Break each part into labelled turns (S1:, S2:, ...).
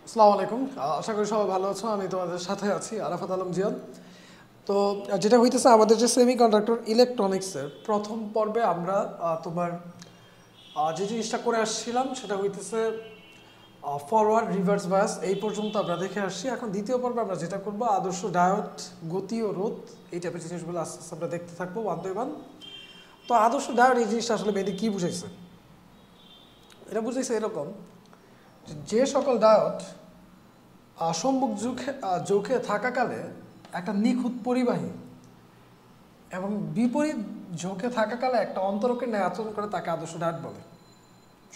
S1: আসসালামু আলাইকুম। আশা করি সবাই ভালো আছো। আমি তোমাদের সাথে আছি, আরাফাত আলম জিয়াদ। তো যেটা হইতেছে আমাদের যে সেমিকন্ডাক্টর ইলেকট্রনিক্সের প্রথম পর্বে আমরা তোমার যে জিনিসটা করে আসছিলাম সেটা হইতেছে ফরওয়ার্ড রিভার্স বায়াস, এই পর্যন্ত আমরা দেখে আসছি। এখন দ্বিতীয় পর্বে আমরা যেটা করব, আদর্শ ডায়োড, গতি ও রোধ, এই টাইপের জিনিসগুলো আস্তে আস্তে আমরা দেখতে থাকবো ওয়ান বাই ওয়ান। তো আদর্শ ডায়োড এই জিনিসটা আসলে মেয়েদের কী বুঝাইছে? এটা বুঝাইছে এরকম, যে সকল ডায়োড সম্মুখ ঝোঁকে থাকাকালে একটা নিখুঁত পরিবাহী এবং বিপরীত ঝোঁকে থাকাকালে একটা অন্তরকের ন্যায় আচরণ করে, তাকে আদর্শ ডায়োড বলে।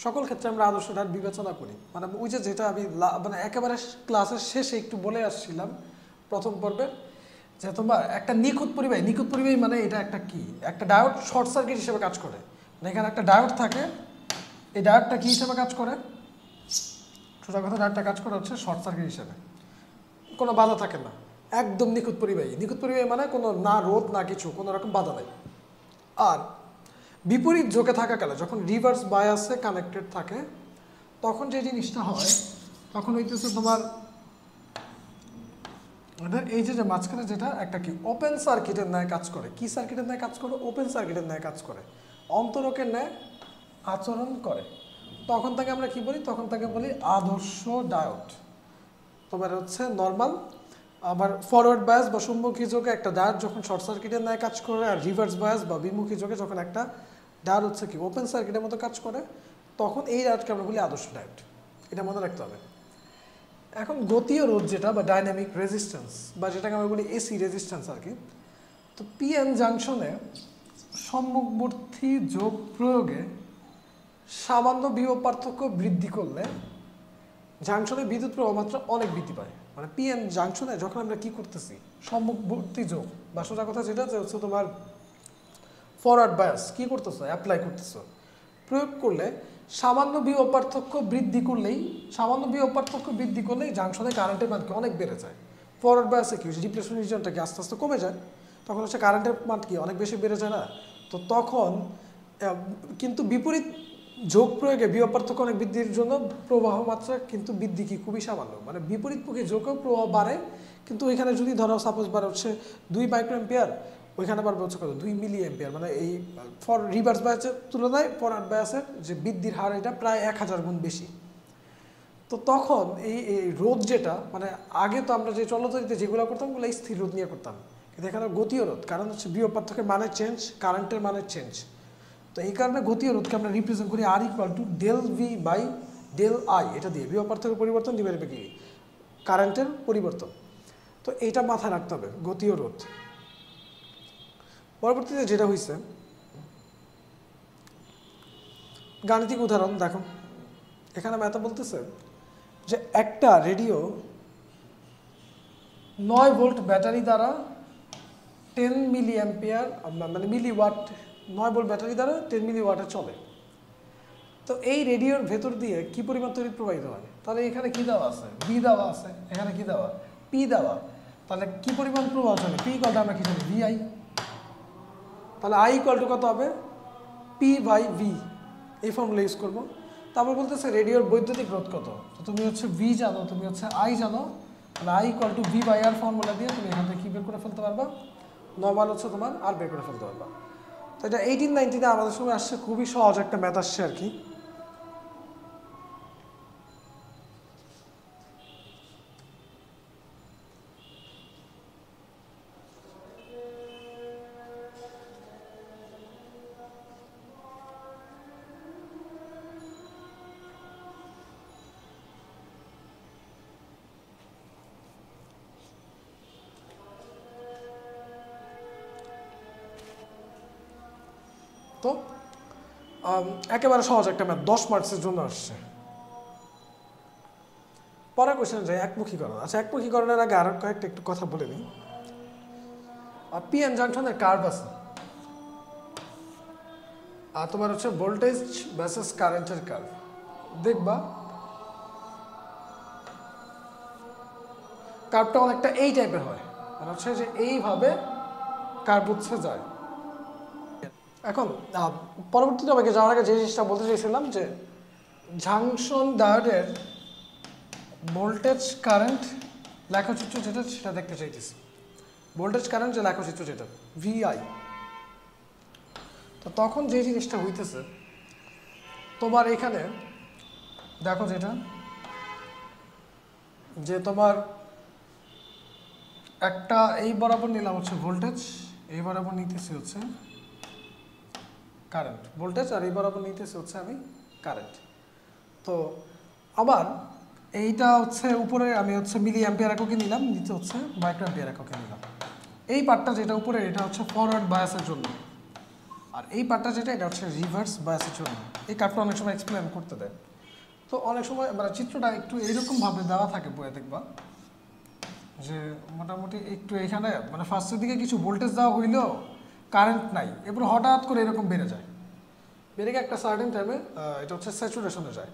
S1: সকল ক্ষেত্রে আমরা আদর্শ ডায়োড বিবেচনা করি। মানে ওই যে যেটা আমি মানে একেবারে ক্লাসের শেষে একটু বলে আসছিলাম প্রথম পর্বে, যে তোমার একটা নিখুঁত পরিবাহী মানে এটা একটা কি, একটা ডায়োড শর্ট সার্কিট হিসেবে কাজ করে। মানে এখানে একটা ডায়োড থাকে, এই ডায়োডটা কি হিসেবে কাজ করে? সোজা কথা, ডায়োডটা কাজ করে হচ্ছে শর্ট সার্কিট হিসেবে, কোনো বাধা থাকে না, একদম নিখুঁত পরিবাহী মানে কোনো না রোধ না কিছু, কোনো রকম বাধা নাই। আর বিপরীত ঝোঁকে থাকাকালে যখন রিভার্স বায়াসে কানেক্টেড থাকে, তখন যে জিনিসটা হয়, তখন হইতেছে তোমার এই যে মাঝখানে যেটা একটা কি ওপেন সার্কিটের ন্যায় কাজ করে। কি সার্কিটের ন্যায় কাজ করে? ওপেন সার্কিটের ন্যায় কাজ করে, অন্তরকের ন্যায় আচরণ করে। তখন তাকে আমরা কি বলি? তখন তাকে বলি আদর্শ ডায়োড। তোমার হচ্ছে নর্মাল, আবার ফরওয়ার্ড বায়াস বা সম্মুখী যোগে একটা ডায়োড যখন শর্ট সার্কিটের ন্যায় কাজ করে, আর রিভার্স বায়াস বা বিমুখী যোগে যখন একটা ডায়োড হচ্ছে কি ওপেন সার্কিটের মতো কাজ করে, তখন এই ডায়োডকে আমরা বলি আদর্শ ডায়োড। এটা মনে রাখতে হবে। এখন গতীয় রোধ যেটা, বা ডাইনামিক রেজিস্ট্যান্স, বা যেটাকে আমরা বলি এসি রেজিস্ট্যান্স আর কি। তো পিএন জাংশনে সম্মুখবর্তী যোগ প্রয়োগে সামান্য বিভব পার্থক্য বৃদ্ধি করলে জাংশনে বিদ্যুৎ প্রবাহ মাত্রা অনেক বৃদ্ধি পায়। মানে পিএন জাংশনে যখন আমরা কি করতেছি, সম্মুখবর্তী যোগ বা সোজা কথা যেটা হচ্ছে তোমার ফরওয়ার্ড বায়াস কি করতেছো, অ্যাপ্লাই করতেছো, প্রয়োগ করলে সামান্য বিভব পার্থক্য বৃদ্ধি করলেই জাংশনে কারেন্টের মান কি অনেক বেড়ে যায়। ফরওয়ার্ড বায়াসে কি হচ্ছে, রিপ্লেসমেন্ট রিজিয়নটা কি আস্তে আস্তে কমে যায়, তখন হচ্ছে কারেন্টের মান কি অনেক বেশি বেড়ে যায় না। তো তখন কিন্তু বিপরীত যোগ প্রয়োগে বিভব পার্থক্য অনেক বৃদ্ধির জন্য প্রবাহ মাত্রা কিন্তু বৃদ্ধি কি খুবই সামান্য। মানে বিপরীতমুখী যোগেও প্রবাহ বাড়ে, কিন্তু ওইখানে যদি ধরো সাপোজ বাড়ে হচ্ছে 2 মাইক্রো এম্পিয়ার, ওইখানে বাড়বে হচ্ছে কত, 2 মিলি এম্পিয়ার। মানে এই রিভার্স বায়াসের তুলনায় ফরওয়ার্ড বায়াসের যে বৃদ্ধির হার, এটা প্রায় 1000 গুণ বেশি। তো তখন এই রোধ যেটা, মানে আগে তো আমরা যে চলতরিতে যেগুলো করতাম ওগুলো স্থির রোধ নিয়ে করতাম, কিন্তু এখানে গতীয় রোধ, কারণ হচ্ছে বিভব পার্থক্যের মানের চেঞ্জ, কারেন্টের মানের চেঞ্জ। তো এই কারণে গতীয় রোধকে আমরা রিপ্রেজেন্ট করি R equal to del V by del I. এটা দিয়ে বিভব পার্থক্যের পরিবর্তন ডিভাইডেড কি কারেন্টের পরিবর্তন। তো এইটা মাথায় রাখতে হবে, গতীয় রোধ। পরবর্তীতে যেটা হয়েছে, গাণিতিক উদাহরণ দেখো। এখানে ম্যাথা বলতেছে যে একটা রেডিও 9 ভোল্ট ব্যাটারি দ্বারা 10 মিলি অ্যাম্পিয়ার, মানে মিলি ওয়াট, 9 ভোল্ট ব্যাটারি দ্বারা 10 মিলি ওয়াটে চলে। তো এই রেডিওর ভেতর দিয়ে কি পরিমাণ তড়িৎ প্রবাহিত হয়? তাহলে এখানে কি দেওয়া আছে? ভি দেওয়া আছে, এখানে কি দেওয়া? পি দেওয়া। তাহলে কি পরিমাণ প্রবাহ চলে? পি ইকুয়াল টু আমরা কি জানি? ভিআই। তাহলে আই ইকুয়াল টু কত হবে? P by V. এই ফর্মুলা ইউজ করবো। তারপর বলতেছে রেডিওর বৈদ্যুতিক রোধ কত? তো তুমি হচ্ছে ভি জানো, তুমি হচ্ছে আই জানো, তাহলে I equal to V by R formula দিয়ে তুমি এখান থেকে কী বের করে ফেলতে পারবা? নর্মাল হচ্ছে তোমার আর বের করে ফেলতে পারবা। তো এটা 1890 আমাদের সময় আসছে, খুবই সহজ একটা ম্যাথ আসছে আর কি। তো একেবারে সহজ একটা ম্যাথ, 10 মার্কসের জন্য আসছে। পরের কোয়েশ্চেন যায় একমুখীকরণ। আচ্ছা, একমুখীকরণের আগে আরো কয়েকটা একটু কথা বলে নিই। পিএন জাংশনের কার্ভ আছে, আর তোমার হচ্ছে ভোল্টেজ ভার্সেস কারেন্টের কার্ভ। দেখবা কার্ভটা অনেকটা এই টাইপের হয়, মানে হচ্ছে যে এইভাবে কার্ভ হচ্ছে যায়। এখন পরবর্তী টপিকে যাওয়ার আগে যে জিনিসটা বলতে চাইছিলাম, যে জাংশন ডায়োডের ভোল্টেজ কারেন্ট লেখচিত্র যেটা সেটা দেখতে চাইতেছি। ভোল্টেজ কারেন্ট যে লেখচিত্র যেটা ভিআই, তো তখন যে জিনিসটা হইতেছে তোমার এখানে দেখো যেটা যে তোমার একটা এই বরাবর নিলাম হচ্ছে ভোল্টেজ, এই বরাবর নিতেছি হচ্ছে কারেন্ট, ভোল্টেজ আর এই বরাবর নিতেছি হচ্ছে আমি কারেন্ট। তো আবার এইটা হচ্ছে উপরে আমি হচ্ছে মিলি অ্যাম্পিয়ার এককে নিলাম, নিচে হচ্ছে মাইক্রো অ্যাম্পিয়ার এককে নিলাম। এই পার্টটা যেটা উপরে এটা হচ্ছে ফরওয়ার্ড বায়াসের জন্য, আর এই পার্টটা যেটা এটা হচ্ছে রিভার্স বায়াসের জন্য। এই কার্ডটা অনেক সময় এক্সপ্লেন করতে দেয়, তো অনেক সময় মানে চিত্রটা একটু এইরকমভাবে দেওয়া থাকে বইয়ে দেখবা যে মোটামুটি একটু এখানে মানে ফার্স্টের দিকে কিছু ভোল্টেজ দেওয়া হইলেও কারেন্ট নাই, এরপর হঠাৎ করে এরকম বেড়ে যায়, বেড়ে গিয়ে একটা সার্টেন টাইমে এটা হচ্ছে স্যাচুরেশনে যায়।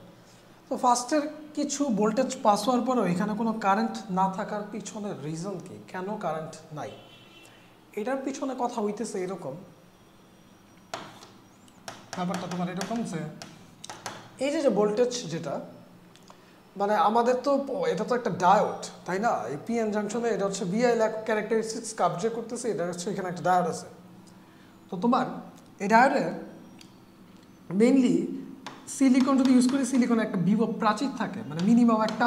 S1: তো ফার্স্টের কিছু ভোল্টেজ পাস হওয়ার পরেও এখানে কোনো কারেন্ট না থাকার পিছনের রিজন কি, কেন কারেন্ট নাই, এটার পিছনে কথা হইতেছে এরকম ব্যাপারটা তোমার এরকম যে এই যে ভোল্টেজ যেটা মানে আমাদের তো এটা তো একটা ডায়োড তাই না, এই পিএন জাংশনে এটা হচ্ছে ভিআই ক্যারেক্টারিস্টিক্স কাবজে করতেছে, এটা হচ্ছে এখানে একটা ডায়োড আছে। তো তোমার এই ডায়োডে মেইনলি সিলিকন যদি ইউজ করি, সিলিকনে একটা বিভব প্রাচীর থাকে, মানে মিনিমাম একটা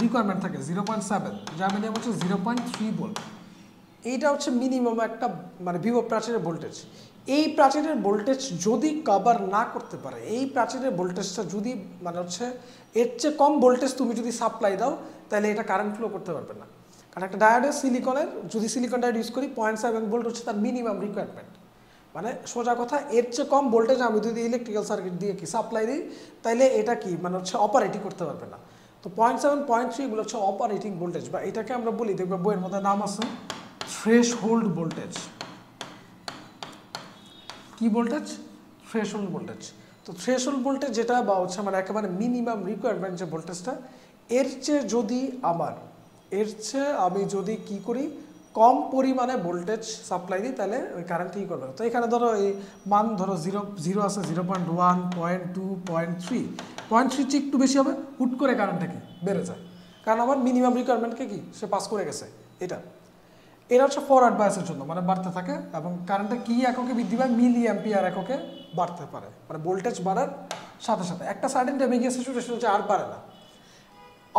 S1: রিকোয়ারমেন্ট থাকে 0.7, যার মিনিমাম হচ্ছে 0.3 ভোল্ট। এইটা হচ্ছে মিনিমাম একটা মানে বিভব প্রাচীরের ভোল্টেজ। এই প্রাচীরের ভোল্টেজ যদি কভার না করতে পারে, এই প্রাচীরের ভোল্টেজটা যদি মানে হচ্ছে এর চেয়ে কম ভোল্টেজ তুমি যদি সাপ্লাই দাও, তাহলে এটা কারেন্ট ফ্লো করতে পারবে না। কারণ একটা ডায়োডের সিলিকনের যদি সিলিকন ডায়োড ইউজ করি 0.7 ভোল্ট হচ্ছে তার মিনিমাম রিকোয়ারমেন্ট, মানে সোজা কথা এর চেয়ে কম ভোল্টেজ আমি যদি ইলেকট্রিক্যাল সার্কিট দিয়ে কি সাপ্লাই দিই, তাহলে এটা কি মানে হচ্ছে অপারেটিং করতে পারবে না। তো 0.7 0.3 এগুলো হচ্ছে অপারেটিং ভোল্টেজ, বা এটাকে আমরা বলি দেখবে বইয়ের মধ্যে নাম আছে থ্রেশহোল্ড ভোল্টেজ। কি ভোল্টেজ? Threshold voltage. তো থ্রেশহোল্ড ভোল্টেজ যেটা বা হচ্ছে আমার একেবারে মিনিমাম রিকোয়ারমেন্ট যে ভোল্টেজটা, এর চেয়ে আমি যদি কি করি কম পরিমাণে ভোল্টেজ সাপ্লাই দিই, তাহলে ওই কারেন্ট ই করবে। তো এখানে ধরো এই মান ধরো 0 আছে, 0.1 0.2 0.3, 0.3 চেয়ে একটু বেশি হবে, হুট করে কারেন্টটা কি বেড়ে যায়, কারণ আমার মিনিমাম রিকোয়ারমেন্টকে কি সে পাস করে গেছে। এটা হচ্ছে ফরওয়ার্ড বায়াসের জন্য মানে বাড়তে থাকে, এবং কারেন্টটা কি এককে বৃদ্ধি পায়, মিলি অ্যাম্পিয়ার এককে বাড়তে পারে, মানে ভোল্টেজ বাড়ার সাথে সাথে একটা সার্টেন টাইমে গিয়ে স্যাচুরেশন হচ্ছে আর বাড়ে না।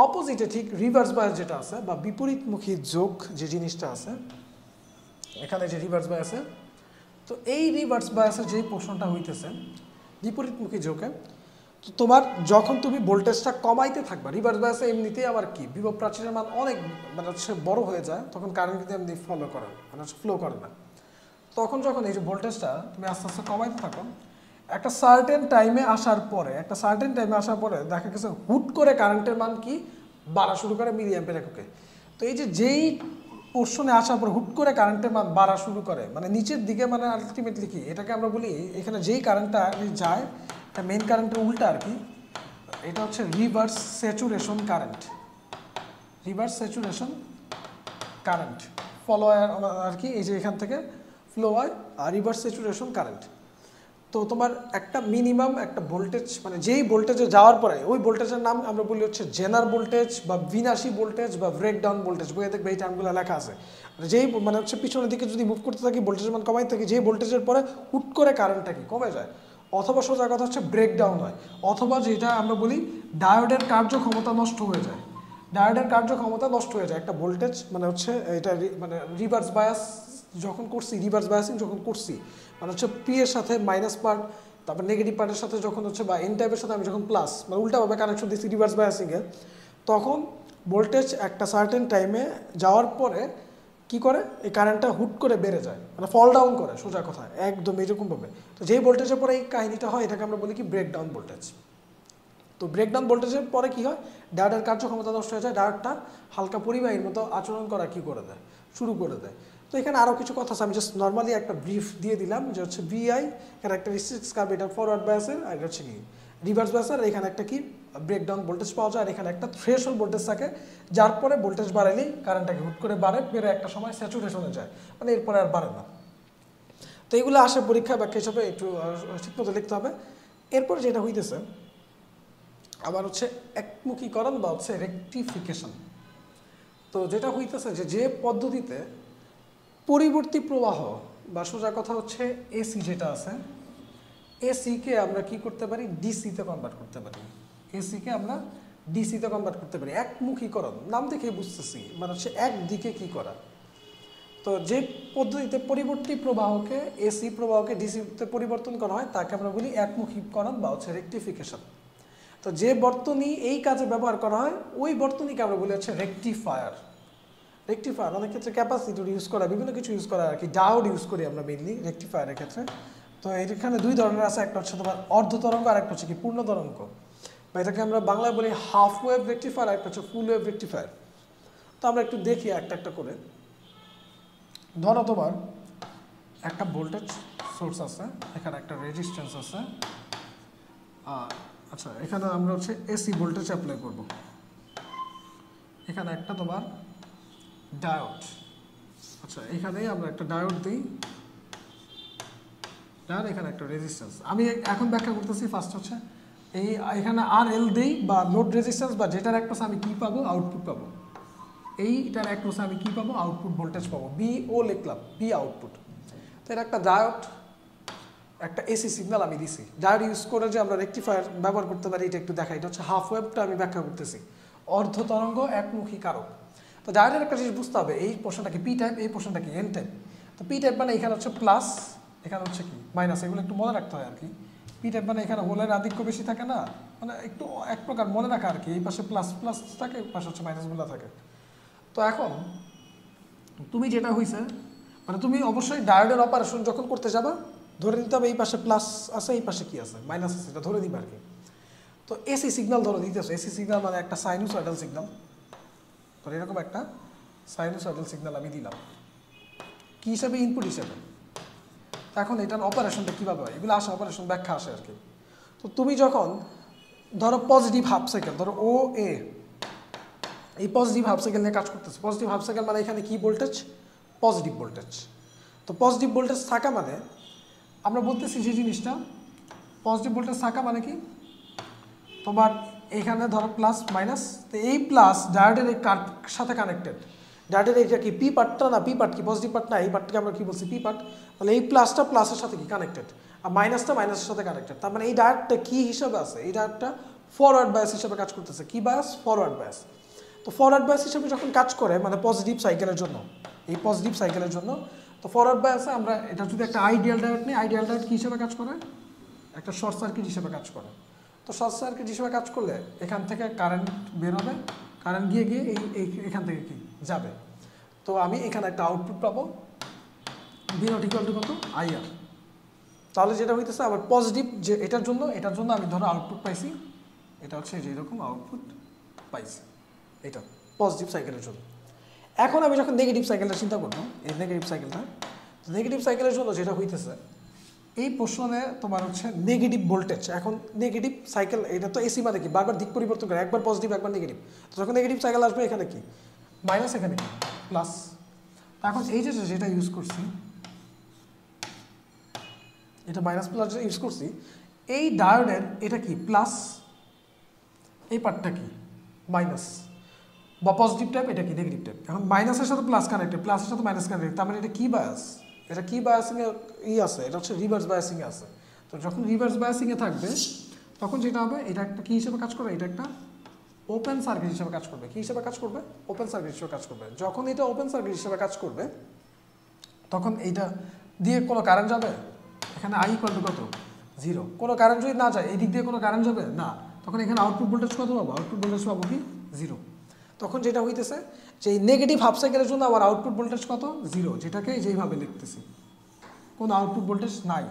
S1: অপোজিটে ঠিক রিভার্স বায়াস যেটা আছে বা বিপরীতমুখী যোগ যে জিনিসটা আছে এখানে, যে রিভার্স বায়াসে, তো এই রিভার্স বায়াসের যেই পোর্শনটা হইতেছে বিপরীতমুখী যোগে, তো তোমার যখন তুমি ভোল্টেজটা কমাইতে থাকবা, রিভার্স বায়াসে এমনিতেই আবার কি বিভব প্রাচীরের মান অনেক মানে হচ্ছে বড় হয়ে যায়, তখন কারেন্ট কিন্তু এমনি ফলো করে মানে হচ্ছে ফ্লো করে না। তখন যখন এই যে ভোল্টেজটা তুমি আস্তে আস্তে কমাইতে থাকো, একটা সার্টেন টাইমে আসার পরে দেখা গেছে হুট করে কারেন্টের মান কি বাড়া শুরু করে মিলি অ্যাম্পিয়ার এককে। তো এই যে যেই পোর্শনে আসার পর হুট করে কারেন্টের মান বাড়া শুরু করে মানে নিচের দিকে, মানে আলটিমেটলি কি এটাকে আমরা বলি এখানে যেই কারেন্টটা যায় এটা মেইন কারেন্টের উল্টা আর কি, এটা হচ্ছে রিভার্স স্যাচুরেশন কারেন্ট ফলো আর কি, এই যে এখান থেকে ফ্লো হয় আর রিভার্স স্যাচুরেশন কারেন্ট। তো তোমার একটা মিনিমাম একটা ভোল্টেজ মানে যেই ভোল্টেজে যাওয়ার পরে ওই ভোল্টেজের নাম আমরা বলি হচ্ছে জেনার ভোল্টেজ বা বিনাশী ভোল্টেজ বা ব্রেকডাউন ভোল্টেজ, বইয়ে দেখবে এই টার্মগুলো লেখা আছে। যেই মানে হচ্ছে পিছনের দিকে যদি মুভ করতে থাকি ভোল্টেজের মান কমাই থাকি, যেই ভোল্টেজের পরে হুট করে কারেন্টটা কি কমে যায়, অথবা সোজা কথা হচ্ছে ব্রেকডাউন হয়, অথবা যেটা আমরা বলি ডায়োডের কার্যক্ষমতা নষ্ট হয়ে যায়। একটা ভোল্টেজ মানে হচ্ছে এটা মানে রিভার্স বায়াস যখন করছি মানে হচ্ছে পি এর সাথে মাইনাস পার্ট, তারপর নেগেটিভ পার্টের সাথে যখন হচ্ছে বা এন টাইপের সাথে আমি যখন প্লাস মানে উল্টাভাবে কানেকশন দিচ্ছি রিভার্স বায়াসিংয়ে, তখন ভোল্টেজ একটা সার্টেন টাইমে যাওয়ার পরে কি করে এই কারেন্টটা হুট করে বেড়ে যায়, মানে ফল ডাউন করে সোজা কথা একদম এরকমভাবে। তো যেই ভোল্টেজের পরে এই কাহিনীটা হয় এটাকে আমরা বলি কি ব্রেকডাউন ভোল্টেজ। তো ব্রেকডাউন ভোল্টেজের পরে কি হয়, ডায়োডের কার্যক্ষমতা নষ্ট হয়ে যায়, ডায়োডটা হালকা পরিবাহীর মতো আচরণ করা শুরু করে দেয়। তো এখানে আরও কিছু কথা আছে, আমি জাস্ট নর্মালি একটা ব্রিফ দিয়ে দিলাম যে হচ্ছে ভিআই ক্যারেক্টারিস্টিক্স কার্ভ, এটা ফরওয়ার্ড বায়াসের, আর এটা হচ্ছে কি রিভার্স বায়াসের। এখানে একটা কি ব্রেকডাউন ভোল্টেজ পাওয়া যায়, আর এখানে একটা থ্রেশহোল্ড ভোল্টেজ থাকে, যার পরে ভোল্টেজ বাড়ালেই কারেন্টটাকে হুট করে বেড়ে একটা সময় স্যাচুরেশনে যায়, মানে এরপরে আর বাড়ে না। তো এগুলো আসে পরীক্ষা ব্যাখ্যা হিসাবে একটু ঠিকমতো লিখতে হবে। এরপর যেটা হইতেছে আবার হচ্ছে একমুখীকরণ বা হচ্ছে রেকটিফিকেশন। তো যেটা হইতেছে যে পদ্ধতিতে পরিবর্তী প্রবাহ বা সোজা কথা হচ্ছে এসি যেটা আছে, এসিকে আমরা কি করতে পারি, ডিসিতে কনভার্ট করতে পারি। এসিকে আমরা ডিসিতে কনভার্ট করতে পারি। একমুখীকরণ নাম দেখে বুঝতেছি, মানে হচ্ছে একদিকে কি করা। তো যে পদ্ধতিতে পরিবর্তী প্রবাহকে, এসি প্রবাহকে ডিসিতে পরিবর্তন করা হয় তাকে আমরা বলি একমুখীকরণ বা হচ্ছে রেকটিফিকেশন। তো যে বর্তনী এই কাজে ব্যবহার করা হয় ওই বর্তনীকে আমরা বলি হচ্ছে রেকটিফায়ার। রেকটিফায়ার অনেক ক্ষেত্রে ক্যাপাসিটর ইউজ করা, বিভিন্ন কিছু ইউজ করা আর কি, ডায়োড ইউজ করি আমরা মেইনলি রেকটিফায়ারের ক্ষেত্রে। তো এখানে দুই ধরনের আছে, একটা হচ্ছে তোমার অর্ধ তরঙ্গ আর একটা হচ্ছে কি পূর্ণ তরঙ্গ, বা এটাকে আমরা বাংলায় বলি হাফ ওয়েভ রেকটিফায়ার, একটা হচ্ছে ফুল ওয়েভ রেকটিফায়ার। তো আমরা একটু দেখি একটা একটা করে। ধরো তোমার একটা ভোল্টেজ সোর্স আছে, এখানে একটা রেজিস্ট্যান্স আছে, আচ্ছা এখানে আমরা হচ্ছে এসি ভোল্টেজ অ্যাপ্লাই করব। এখানে একটা তোমার ডায়োড, আচ্ছা এখানেই আমরা একটা ডায়োড দিই, ডায়োড, এখানে একটা রেজিস্ট্যান্স। আমি এখন ব্যাখ্যা করতেছি। ফার্স্ট হচ্ছে এই এখানে আর এল দিই বা লোড রেজিস্ট্যান্স, বা যেটার একটা আমি কী পাবো, আউটপুট পাবো। এইটার একটা আমি কী পাবো, আউটপুট ভোল্টেজ পাবো, বি ও লিখলাম, বি আউটপুট। তো এটা একটা ডায়োড, একটা এসি সিগন্যাল আমি দিছি। ডায়োড ইউজ করে যে আমরা রেকটিফায়ার ব্যবহার করতে পারি এটা একটু দেখাই। এটা হচ্ছে হাফ ওয়েভটা আমি ব্যাখ্যা করতেছি, অর্ধ তরঙ্গ একমুখী কারক। তো ডায়োডের একটা জিনিস বুঝতে হবে, এই পোর্শনটাকে পি টাইপ, এই পোর্শনটাকে এন টাইপ। তো পি টাইপ মানে এখানে হচ্ছে প্লাস, এখানে হচ্ছে কি মাইনাস, এগুলো একটু মনে রাখতে হয় আর কি। পি টাইপ মানে এখানে হোলের আধিক্য বেশি থাকে না, মানে একটু এক প্রকার মনে রাখা আর কি। এই পাশে প্লাস প্লাস থাকে, এই পাশে হচ্ছে মাইনাসগুলো থাকে। তো এখন তুমি যেটা হয়েছে, মানে তুমি অবশ্যই ডায়োডের অপারেশন যখন করতে যাবা ধরে নিতে হবে এই পাশে প্লাস আছে, এই পাশে কি আছে, মাইনাস আছে, এটা ধরে নিবা আর কি। তো এসি সিগন্যাল ধরো দিতেছো, এসি সিগন্যাল মানে একটা সাইনুসয়েডাল সিগন্যাল। তো এরকম একটা সাইনুসয়েডাল সিগন্যাল আমি দিলাম কি হিসাবে, ইনপুট হিসাবে। এখন এটার অপারেশনটা কীভাবে হয়, এগুলো আসে, অপারেশন ব্যাখ্যা আসে আর কি। তো তুমি যখন ধরো পজিটিভ হাফ সাইকেল, ধরো ও এ, এই পজিটিভ হাফ সাইকেল নিয়ে কাজ করতেছে। পজিটিভ হাফ সাইকেল মানে এখানে কি ভোল্টেজ, পজিটিভ ভোল্টেজ। তো পজিটিভ ভোল্টেজ থাকা মানে আমরা বলতেছি যে জিনিসটা, পজিটিভ ভোল্টেজ থাকা মানে কি, তোমার এখানে ধরো প্লাস মাইনাস, তো এই প্লাস ডায়োডের এই সাথে কানেক্টেড। ডায়োডের এইটা কি পি পার্টটা না, পি পার্ট কি পজিটিভ পার্ট না, এই পার্টকে আমরা কি বলছি পি পার্ট। তাহলে এই প্লাসটা প্লাসের সাথে কি কানেক্টেড, আর মাইনাসটা মাইনাসের সাথে কানেক্টেড। তার মানে এই ডায়োডটা কি হিসাবে আছে, এই ডায়োডটা ফরওয়ার্ড বায়াস হিসাবে কাজ করতেছে। কি বায়াস, ফরওয়ার্ড বায়াস। তো ফরওয়ার্ড বায়াস হিসেবে যখন কাজ করে মানে পজিটিভ সাইকেলের জন্য, এই পজিটিভ সাইকেলের জন্য, তো ফরওয়ার্ড বায়াসে আমরা এটা যদি একটা আইডিয়াল ডায়োড নিই, আইডিয়াল ডায়োড কী হিসেবে কাজ করে, একটা শর্ট সার্কিট হিসেবে কাজ করে। তো শর্ট সার্কিট হিসেবে কাজ করলে এখান থেকে কারেন্ট বের হবে, কারেন্ট গিয়ে গিয়ে এখান থেকে কি যাবে। তো আমি এখানে একটা আউটপুট পাবো, ভি নট ইকুয়াল টু কত, আইআর। তাহলে যেটা হইতেছে আবার পজিটিভ, যে এটার জন্য আমি ধরো আউটপুট পাইছি, এটা হচ্ছে যে এরকম আউটপুট পাইছি, এটা পজিটিভ সাইকেলের জন্য। এখন আমি যখন নেগেটিভ সাইকেলটা চিন্তা করবো, এই নেগেটিভ সাইকেলের জন্য যেটা হইতেছে, এই পোর্শনে তোমার হচ্ছে নেগেটিভ ভোল্টেজ। এখন নেগেটিভ সাইকেল, এটা তো এসি মানে কি বারবার দিক পরিবর্তন করে, একবার পজিটিভ একবার নেগেটিভ। তো যখন নেগেটিভ সাইকেল আসবে এখানে কি মাইনাস, এখানে কি প্লাস। এখন এই যে যেটা ইউজ করছি, এটা মাইনাস প্লাস যেটা ইউজ করছি, এই ডায়োডের এটা কি প্লাস, এই পার্টটা কি মাইনাস বা পজিটিভ টাইপ, এটা কি নেগেটিভ টাইপ। এখন মাইনাসের সাথে প্লাস কানেক্টেড, প্লাসের সাথে মাইনাস কানেক্টেড, তার মানে এটা কি বায়াস, এটা কি বায়াসিংয়ে আছে, এটা হচ্ছে রিভার্স বায়াসিংয়ে আছে। তো যখন রিভার্স বায়াসিংয়ে থাকবে তখন যেটা হবে, এটা একটা কী হিসেবে কাজ করবে, এটা একটা ওপেন সার্কিট হিসেবে কাজ করবে। কী হিসেবে কাজ করবে, ওপেন সার্কিট হিসেবে কাজ করবে। যখন এটা ওপেন সার্কিট হিসেবে কাজ করবে তখন এইটা দিয়ে কোনো কারেন্ট যাবে, এখানে আই ইকুয়াল টু কত, 0। কোনো কারেন্ট যদি না যায়, এই দিক দিয়ে কোনো কারেন্ট যাবে না, তখন এখানে আউটপুট ভোল্টেজ কত পাবো, আউটপুট ভোল্টেজ পাবো কি 0। তখন যেটা হইতেছে যে এই নেগেটিভ হাফ সাইকেলের জন্য আমার আউটপুট ভোল্টেজ কত, 0, যেটাকে যেইভাবে লিখতেছি, কোনো আউটপুট ভোল্টেজ নাই।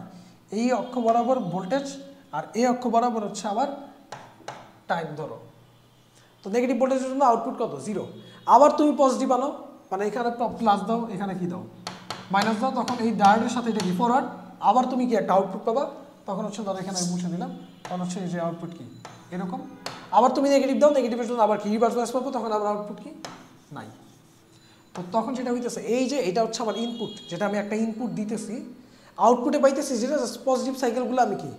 S1: এই অক্ষ বরাবর ভোল্টেজ আর এই অক্ষ বরাবর হচ্ছে আবার টাইম ধরো। তো নেগেটিভ ভোল্টেজের জন্য আউটপুট কত, 0। আবার তুমি পজিটিভ আনো, মানে এখানে প্লাস দাও, এখানে কি দাও, মাইনাস দাও, তখন এই ডায়োডের সাথে এটা কি ফরওয়ার্ড, আবার তুমি কি একটা আউটপুট পাবা। তখন হচ্ছে ধরো এখানে আমি মুছে দিলাম, তখন হচ্ছে এই যে আউটপুট কি এরকম। আবার তুমি নেগেটিভ দাও, নেগেটিভের জন্য আবার কি রিভার্স বায়াস পাবো, তখন আবার আউটপুট কি নাই। তো তখন যেটা হইতেছে, এই যে এটা হচ্ছে আমার ইনপুট, যেটা আমি একটা ইনপুট দিতেছি, আউটপুটে পাইতেছি যেটা পজিটিভ সাইকেলগুলো আমি কি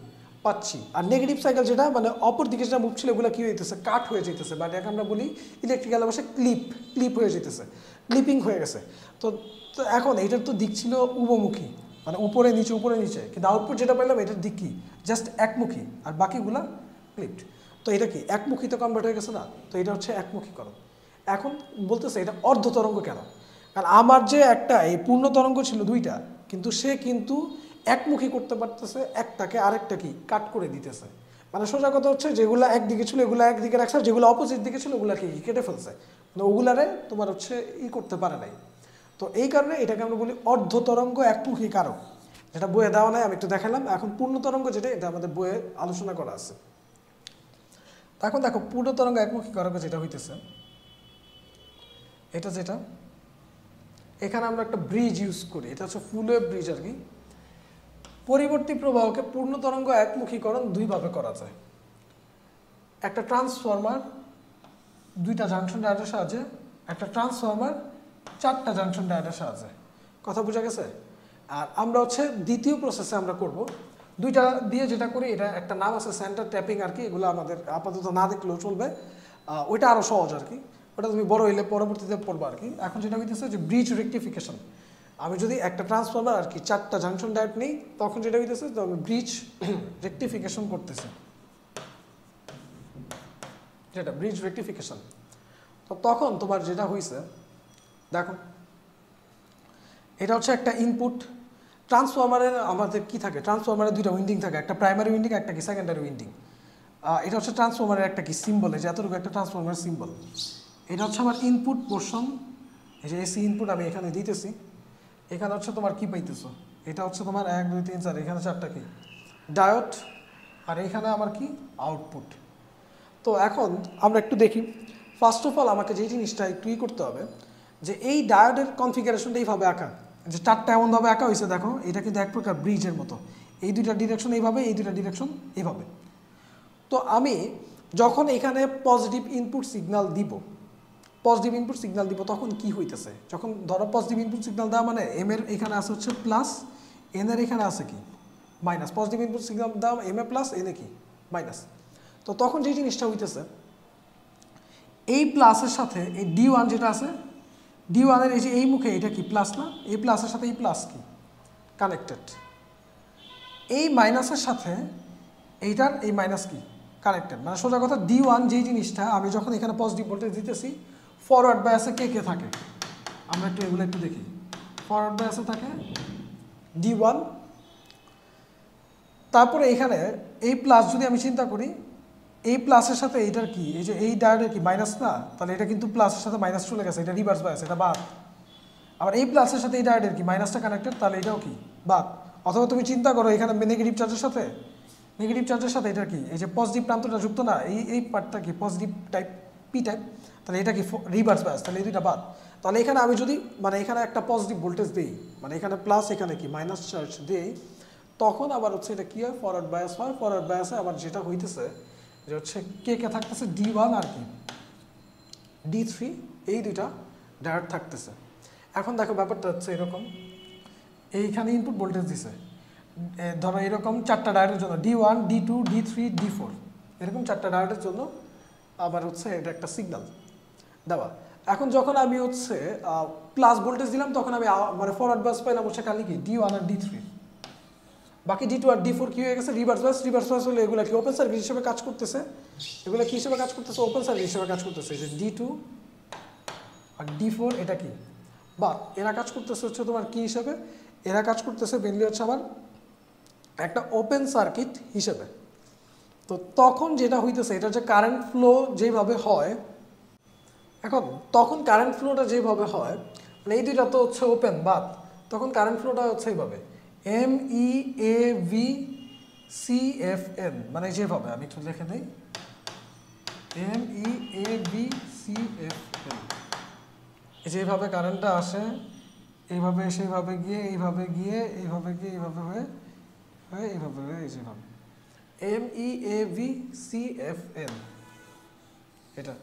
S1: পাচ্ছি। আর নেগেটিভ সাইকেল যেটা মানে অপর দিকে যেটা মুভ ছিল এগুলো কি হইতেছে কাট হয়ে যেতেছে, বা এটাকে আমরা বলি ইলেকট্রিক্যাল ভাষায় ক্লিপ হয়ে যেতেছে, ক্লিপিং হয়ে গেছে। তো এখন এটার তো দিক ছিল উভমুখী, মানে উপরে নিচে, কিন্তু আউটপুট যেটা পেলাম এটার দিক কি জাস্ট একমুখী, আর বাকিগুলা ক্লিপড। তো এটা কি একমুখীতে কনভার্ট হয়ে গেছে না, তো এটা হচ্ছে একমুখীকরণ। এখন বলতেছে এটা অর্ধ তরঙ্গ কেন, কারণ আমার যে একটা এই পূর্ণ তরঙ্গ ছিল দুইটা, কিন্তু সে কিন্তু একমুখী করতে পারতেছে একটাকে, আরেকটা কি কাট করে দিতেছে। মানে সোজা কথা হচ্ছে যেগুলো একদিকে ছিল এগুলো একদিকে রাখছে, যেগুলো অপোজিট দিকে ছিল ওগুলাকে কেটে ফেলছে, মানে ওগুলারে তোমার হচ্ছে করতে পারে নাই। তো এই কারণে এটাকে আমরা বলি অর্ধ তরঙ্গ একমুখী কারক, যেটা বইয়ে দেওয়া নাই, আমি একটু দেখালাম। এখন পূর্ণ তরঙ্গ যেটা, এটা আমাদের বইয়ে আলোচনা করা আছে। এখন দেখো পূর্ণ তরঙ্গ একমুখী কারক যেটা হইতেছে, এটা যেটা এখানে আমরা একটা ব্রিজ ইউজ করি, এটা হচ্ছে ফুল ওয়েভ ব্রিজ আর কি। পরিবর্তী প্রবাহকে পূর্ণ তরঙ্গ একমুখীকরণ দুইভাবে করা যায়। একটা ট্রান্সফরমার দুইটা জাংশন ডায়োডের সাহায্যে, একটা ট্রান্সফরমার চারটা জাংশন ডায়োডের সাহায্যে। কথা বোঝা গেছে? আর আমরা হচ্ছে দ্বিতীয় প্রসেসে আমরা করব দুইটা দিয়ে যেটা করি, এটা একটা নাম আছে সেন্টার ট্যাপিং আর কি, এগুলো আমাদের আপাতত না দেখলেও চলবে, ওইটা আরও সহজ আর কি, ওটা তুমি বড় হইলে পরবর্তীতে পড়বা আর কি। এখন যেটা হইতেছে যে ব্রিজ রেকটিফিকেশন, আমি যদি একটা ট্রান্সফরমার আর কি চারটা জাংশন ডায়োড নেই, তখন যেটা হইতেছে তো আমি ব্রিজ রেকটিফিকেশন করতেছি, যেটা ব্রিজ রেকটিফিকেশন। তো তখন তোমার যেটা হয়েছে দেখো, এটা হচ্ছে একটা ইনপুট। ট্রান্সফরমারের আমাদের কি থাকে, ট্রান্সফরমারের দুইটা উইন্ডিং থাকে, একটা প্রাইমারি উইন্ডিং একটা কি সেকেন্ডারি উইন্ডিং। এটা হচ্ছে ট্রান্সফরমারের একটা কি সিম্বল, এই যে এতটুকু একটা ট্রান্সফরমারের সিম্বল। এটা হচ্ছে আমার ইনপুট পোর্শন, এই যে এসি ইনপুট আমি এখানে দিতেছি। এখানে হচ্ছে তোমার কি পাইতেছো, এটা হচ্ছে তোমার 1 2 3 4, এখানে চারটা কি ডায়োড, আর এখানে আমার কি আউটপুট। তো এখন আমরা একটু দেখি, ফার্স্ট অফ অল আমাকে যেই জিনিসটা একটু করতে হবে, যে এই ডায়োডের কনফিগারেশনটা এইভাবে আঁকা, যে চারটা এমনভাবে আঁকা হয়েছে দেখো, এটা কিন্তু এক প্রকার ব্রিজের মতো, এই দুইটা ডিরেকশন এইভাবে, এই দুইটা ডিরেকশন এইভাবে। তো আমি যখন এখানে পজিটিভ ইনপুট সিগন্যাল দিব, তখন কি হইতেছে, যখন ধরো পজিটিভ ইনপুট সিগন্যাল দেওয়া মানে এম এর এখানে আছে হচ্ছে প্লাস, এন এর এখানে আছে কি মাইনাস, পজিটিভ ইনপুট সিগন্যাল দেওয়া M A plus, N A কি মাইনাস। তো তখন যে জিনিসটা হইতেছে, এই প্লাসের সাথে এই ডি ওয়ান যেটা আছে, ডি ওয়ানের এই যে এই মুখে এটা কি প্লাস না, এই প্লাসের সাথে এই প্লাস কি কানেক্টেড, এই মাইনাসের সাথে এইটার এই মাইনাস কি কানেক্টেড। মানে সোজা কথা ডি ওয়ান যেই জিনিসটা আমি যখন এখানে পজিটিভ ভোল্টেজ দিতেছি, ফরওয়ার্ড বায়াসে কে কে থাকে, আমরা একটু এগুলো একটু দেখি। ফরওয়ার্ড বায়াসে থাকে ডি ওয়ান, তারপরে এখানে এই প্লাস যদি আমি চিন্তা করি, এই প্লাসের সাথে এইটার কি, এই যে এই ডায়োডের কি মাইনাস না, তাহলে এটা কিন্তু প্লাসের সাথে মাইনাস চলে গেছে, এটা রিভার্স বায়াস, এটা বাদ। আবার এই প্লাসের সাথে এই ডায়োডের কি মাইনাসটা কানেক্টেড, তাহলে এটাও কি বাদ। অথবা তুমি চিন্তা করো এখানে নেগেটিভ চার্জের সাথে এটা কি, এই যে পজিটিভ প্রান্তটা যুক্ত না, এই পার্টটা কি পজিটিভ টাইপ পি টাইপ, তাহলে এটা কি রিভার্স বায়াস, তাহলে এই দুইটা বাদ। তাহলে এখানে আমি যদি মানে এখানে একটা পজিটিভ ভোল্টেজ দিই, মানে এখানে প্লাস এখানে কি মাইনাস চার্জ দিই, তখন আবার হচ্ছে এটা কি হয় ফরওয়ার্ড বায়াস হয়। ফরওয়ার্ড বায়াসে আবার যেটা হইতেছে যে হচ্ছে কে কে থাকতেছে, ডি ওয়ান আর কি ডি থ্রি, এই দুইটা ডায়োড থাকতেছে। এখন দেখো ব্যাপারটা হচ্ছে এরকম, এইখানে ইনপুট ভোল্টেজ দিছে ধরো এরকম চারটা ডায়োডের জন্য, D one D two D three D four, এরকম চারটা ডায়োডের জন্য আবার হচ্ছে এটা একটা সিগন্যাল দেওয়া। এখন যখন আমি হচ্ছে প্লাস ভোল্টেজ দিলাম, তখন আমি মানে ফরওয়ার্ড বাস পাইলাম হচ্ছে খালি কি ডি ওয়ান আর ডি থ্রি, বাকি ডি টু আর ডি ফোর কি হয়ে গেছে রিভার্স বাস। রিভার্স বাস হলে এগুলো কি ওপেন সার্কিট হিসেবে কাজ করতেছে, এগুলো কি হিসেবে কাজ করতেছে, ওপেন সার্কিট হিসেবে কাজ করতেছে। যে ডি টু আর ডি ফোর এটা কি বা এরা কাজ করতেছে হচ্ছে তোমার কি হিসেবে, এরা কাজ করতেছে মেনলি হচ্ছে আমার একটা ওপেন সার্কিট হিসেবে। তো তখন যেটা হইতেছে, এটা যে কারেন্ট ফ্লো যেভাবে হয়, এখন তখন কারেন্ট ফ্লোটা যেভাবে হয়, মানে এই দুইটা তো হচ্ছে ওপেন বাদ, তখন কারেন্ট ফ্লোটা হচ্ছে এইভাবে M E A V C F N, মানে যেভাবে আমি একটু লিখে দিই M E A V C F N, যেভাবে কারেন্টটা আসে এইভাবে, সেইভাবে গিয়ে এইভাবে গিয়ে এইভাবে গিয়ে এইভাবে হয়ে হয়ে এইভাবে হয়ে এই যেভাবে M E A V C F N, এটা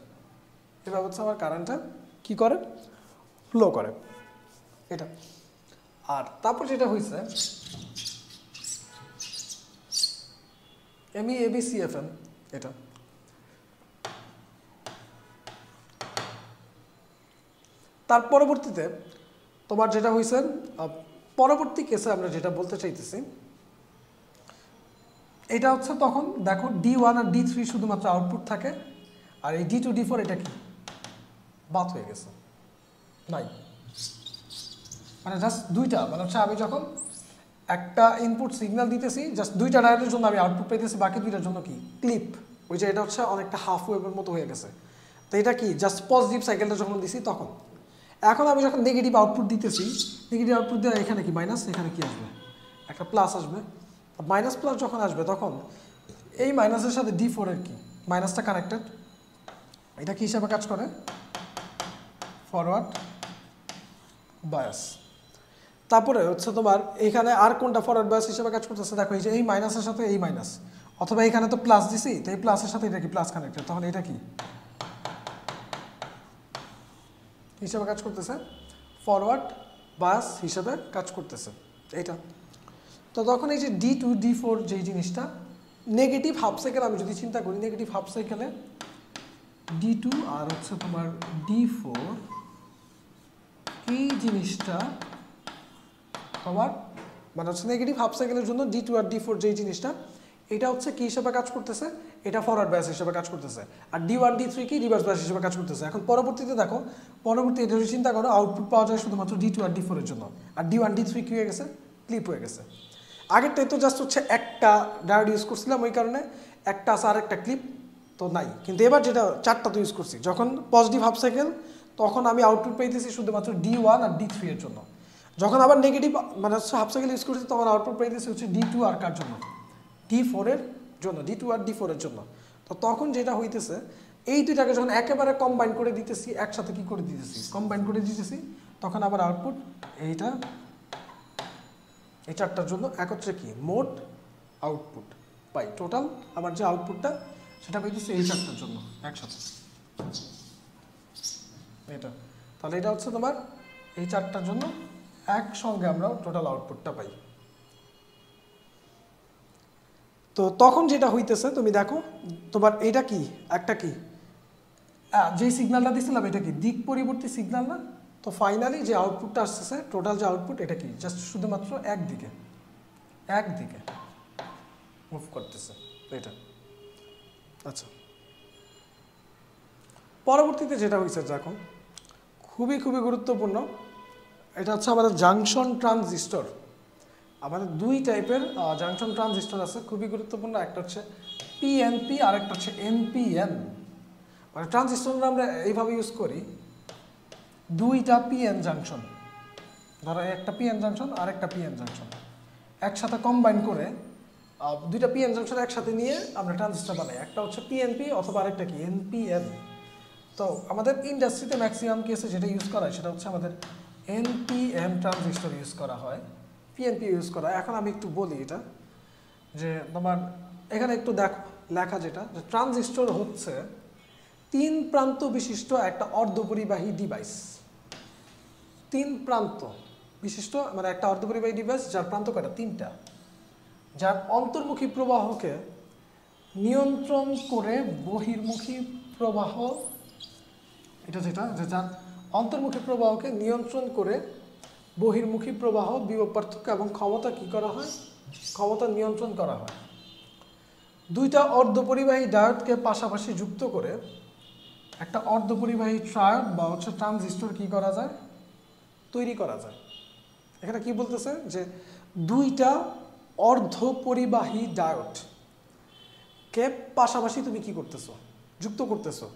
S1: এভাবে হচ্ছে আমার কারেন্টটা কি করে ফ্লো করে এটা। আর তারপর যেটা হয়েছে, এমই এবি সিএফএম এটা। তার পরবর্তীতে তোমার যেটা হয়েছে পরবর্তী কেসে আমরা যেটা বলতে চাইতেছি এটা হচ্ছে তখন দেখো D1 আর D3 শুধুমাত্র আউটপুট থাকে, আর এই D2 D4 এটা কি বাদ হয়ে গেছে, নাই। মানে জাস্ট দুইটা, মানে হচ্ছে আমি যখন একটা ইনপুট সিগন্যাল দিতেছি জাস্ট দুইটা ডায়োডের জন্য আমি আউটপুট পেতেছি, বাকি দুইটার জন্য কি ক্লিপ, ওই যে এটা হচ্ছে অনেকটা হাফ ওয়েভের মতো হয়ে গেছে। তো এটা কি জাস্ট পজিটিভ সাইকেলটা যখন দিছি তখন। এখন আমি যখন নেগেটিভ আউটপুট দিতেছি, নেগেটিভ আউটপুট দিয়ে এখানে কি মাইনাস, এখানে কি আসবে একটা প্লাস আসবে। মাইনাস প্লাস যখন আসবে তখন এই মাইনাসের সাথে D4 এর কি মাইনাসটা কানেক্টেড, এটা কি হিসাবে কাজ করে ফরওয়ার্ড বায়াস। তারপরে হচ্ছে তোমার এখানে আর কোনটা ফরওয়ার্ড বায়াস হিসেবে কাজ করতেছে দেখো, এই যে এই মাইনাসের সাথে এই মাইনাস, অথবা এখানে তো প্লাস দিছি তো এই প্লাসের সাথে এটা কি প্লাস কানেক্টেড, তখন এটা কি হিসেবে কাজ করতেছে ফরওয়ার্ড বায়াস হিসেবে কাজ করতেছে এইটা। তো তখন এই যে D2 D4 যেই জিনিসটা নেগেটিভ হাফ সাইকেল, আমি যদি চিন্তা করি নেগেটিভ হাফ সাইকেলে D2 আর হচ্ছে তোমার D4 এই জিনিসটা তোমার মানে হচ্ছে নেগেটিভ হাফ সাইকেলের জন্য D2 আর D4 যেই জিনিসটা এটা হচ্ছে কি হিসেবে কাজ করতেছে, এটা ফরওয়ার্ড বায়াস হিসেবে কাজ করতেছে, আর D1 D3 কি রিভার্স বায়াস হিসেবে কাজ করতেছে। এখন পরবর্তীতে দেখো এটা যদি চিন্তা করো আউটপুট পাওয়া যায় শুধুমাত্র D2 আর D4 এর জন্য, আর D1 D3 কি হয়ে গেছে ক্লিপ হয়ে গেছে। আগেরটাই তো জাস্ট হচ্ছে একটা ডায়োড ইউজ করছিলাম, ওই কারণে একটা আছে আর একটা ক্লিপ তো নাই, কিন্তু এবার যেটা চারটা তো ইউজ করছি, যখন পজিটিভ হাফ সাইকেল তখন আমি আউটপুট পাইতেছি শুধুমাত্র D1 আর D3 এর জন্য, যখন আবার নেগেটিভ মানে হচ্ছে হাফ সাইকেল ইউজ করছি তখন আউটপুট পাইতেছি হচ্ছে D2 আর কার জন্য D4 এর জন্য, D2 আর D4 এর জন্য। তো তখন যেটা হইতেছে এই দুইটাকে যখন একেবারে কম্বাইন করে দিতেছি, একসাথে কি করে দিতেছি কম্বাইন করে দিতেছি, তখন আবার আউটপুট এইটা এই চারটার জন্য একত্রে কি মোট আউটপুট পাই, টোটাল আমার যে আউটপুটটা সেটা পাইতেছি এই চারটার জন্য একসাথে এটা। তাহলে এটা হচ্ছে তোমার এই চারটার জন্য একসঙ্গে আমরা টোটাল আউটপুটটা পাই। তো তখন যেটা হইতেছে তুমি দেখো তোমার এটা কি একটা কি যে সিগন্যালটা দিছিলাম এটা কি দিক পরিবর্তী সিগন্যাল না, তো ফাইনালি যে আউটপুটটা আসতেছে টোটাল যে আউটপুট এটা কি জাস্ট শুধুমাত্র একদিকে মুভ করতেছে এটা। আচ্ছা পরবর্তীতে যেটা হয়েছে দেখো খুবই গুরুত্বপূর্ণ, এটা হচ্ছে আমাদের জাংশন ট্রানজিস্টর। আমাদের দুই টাইপের জাংশন ট্রানজিস্টর আছে, খুবই গুরুত্বপূর্ণ, একটা হচ্ছে পিএনপি আর একটা হচ্ছে এনপিএন। মানে ট্রানজিস্টর আমরা এইভাবে ইউজ করি, দুইটা পিএন জাংশন, ধরো একটা পিএন জাংশন আর একটা পিএন জাংশন একসাথে কম্বাইন করে দুইটা পিএন জাংশন একসাথে নিয়ে আমরা ট্রানজিস্টর বানাই, একটা হচ্ছে পিএনপি অথবা আরেকটা কি এনপিএন। তো আমাদের ইন্ডাস্ট্রিতে ম্যাক্সিমাম কেসে যেটা ইউজ করা হয় সেটা হচ্ছে আমাদের এনপিএন ট্রানজিস্টর ইউজ করা হয়, পিএনপি ইউজ করা হয়। এখন আমি একটু বলি এটা যে তোমার এখানে একটু দেখো লেখা যেটা যে ট্রানজিস্টর হচ্ছে 3 প্রান্ত বিশিষ্ট একটা অর্ধপরিবাহী ডিভাইস। 3 প্রান্ত বিশিষ্ট মানে একটা অর্ধপরিবাহী ডিভাইস যার প্রান্ত কয়টা 3টা, যার অন্তর্মুখী প্রবাহকে নিয়ন্ত্রণ করে বহির্মুখী প্রবাহ, এটা যেটা যে যার অন্তর্মুখী প্রবাহকে নিয়ন্ত্রণ করে বহির্মুখী প্রবাহ বিভব পার্থক্য এবং ক্ষমতা কি করা হয়, ক্ষমতা নিয়ন্ত্রণ করা হয়। দুইটা অর্ধপরিবাহী ডায়োডকে পাশাপাশি যুক্ত করে একটা অর্ধপরিবাহী ট্রায়োড বা হচ্ছে ট্রানজিস্টর কি করা যায়, তৈরি করা যায়। এখানে কি বলতেছে যে দুইটা অর্ধপরিবাহী ডায়োডকে পাশাপাশি তুমি কি করতেছো, যুক্ত করতেছো,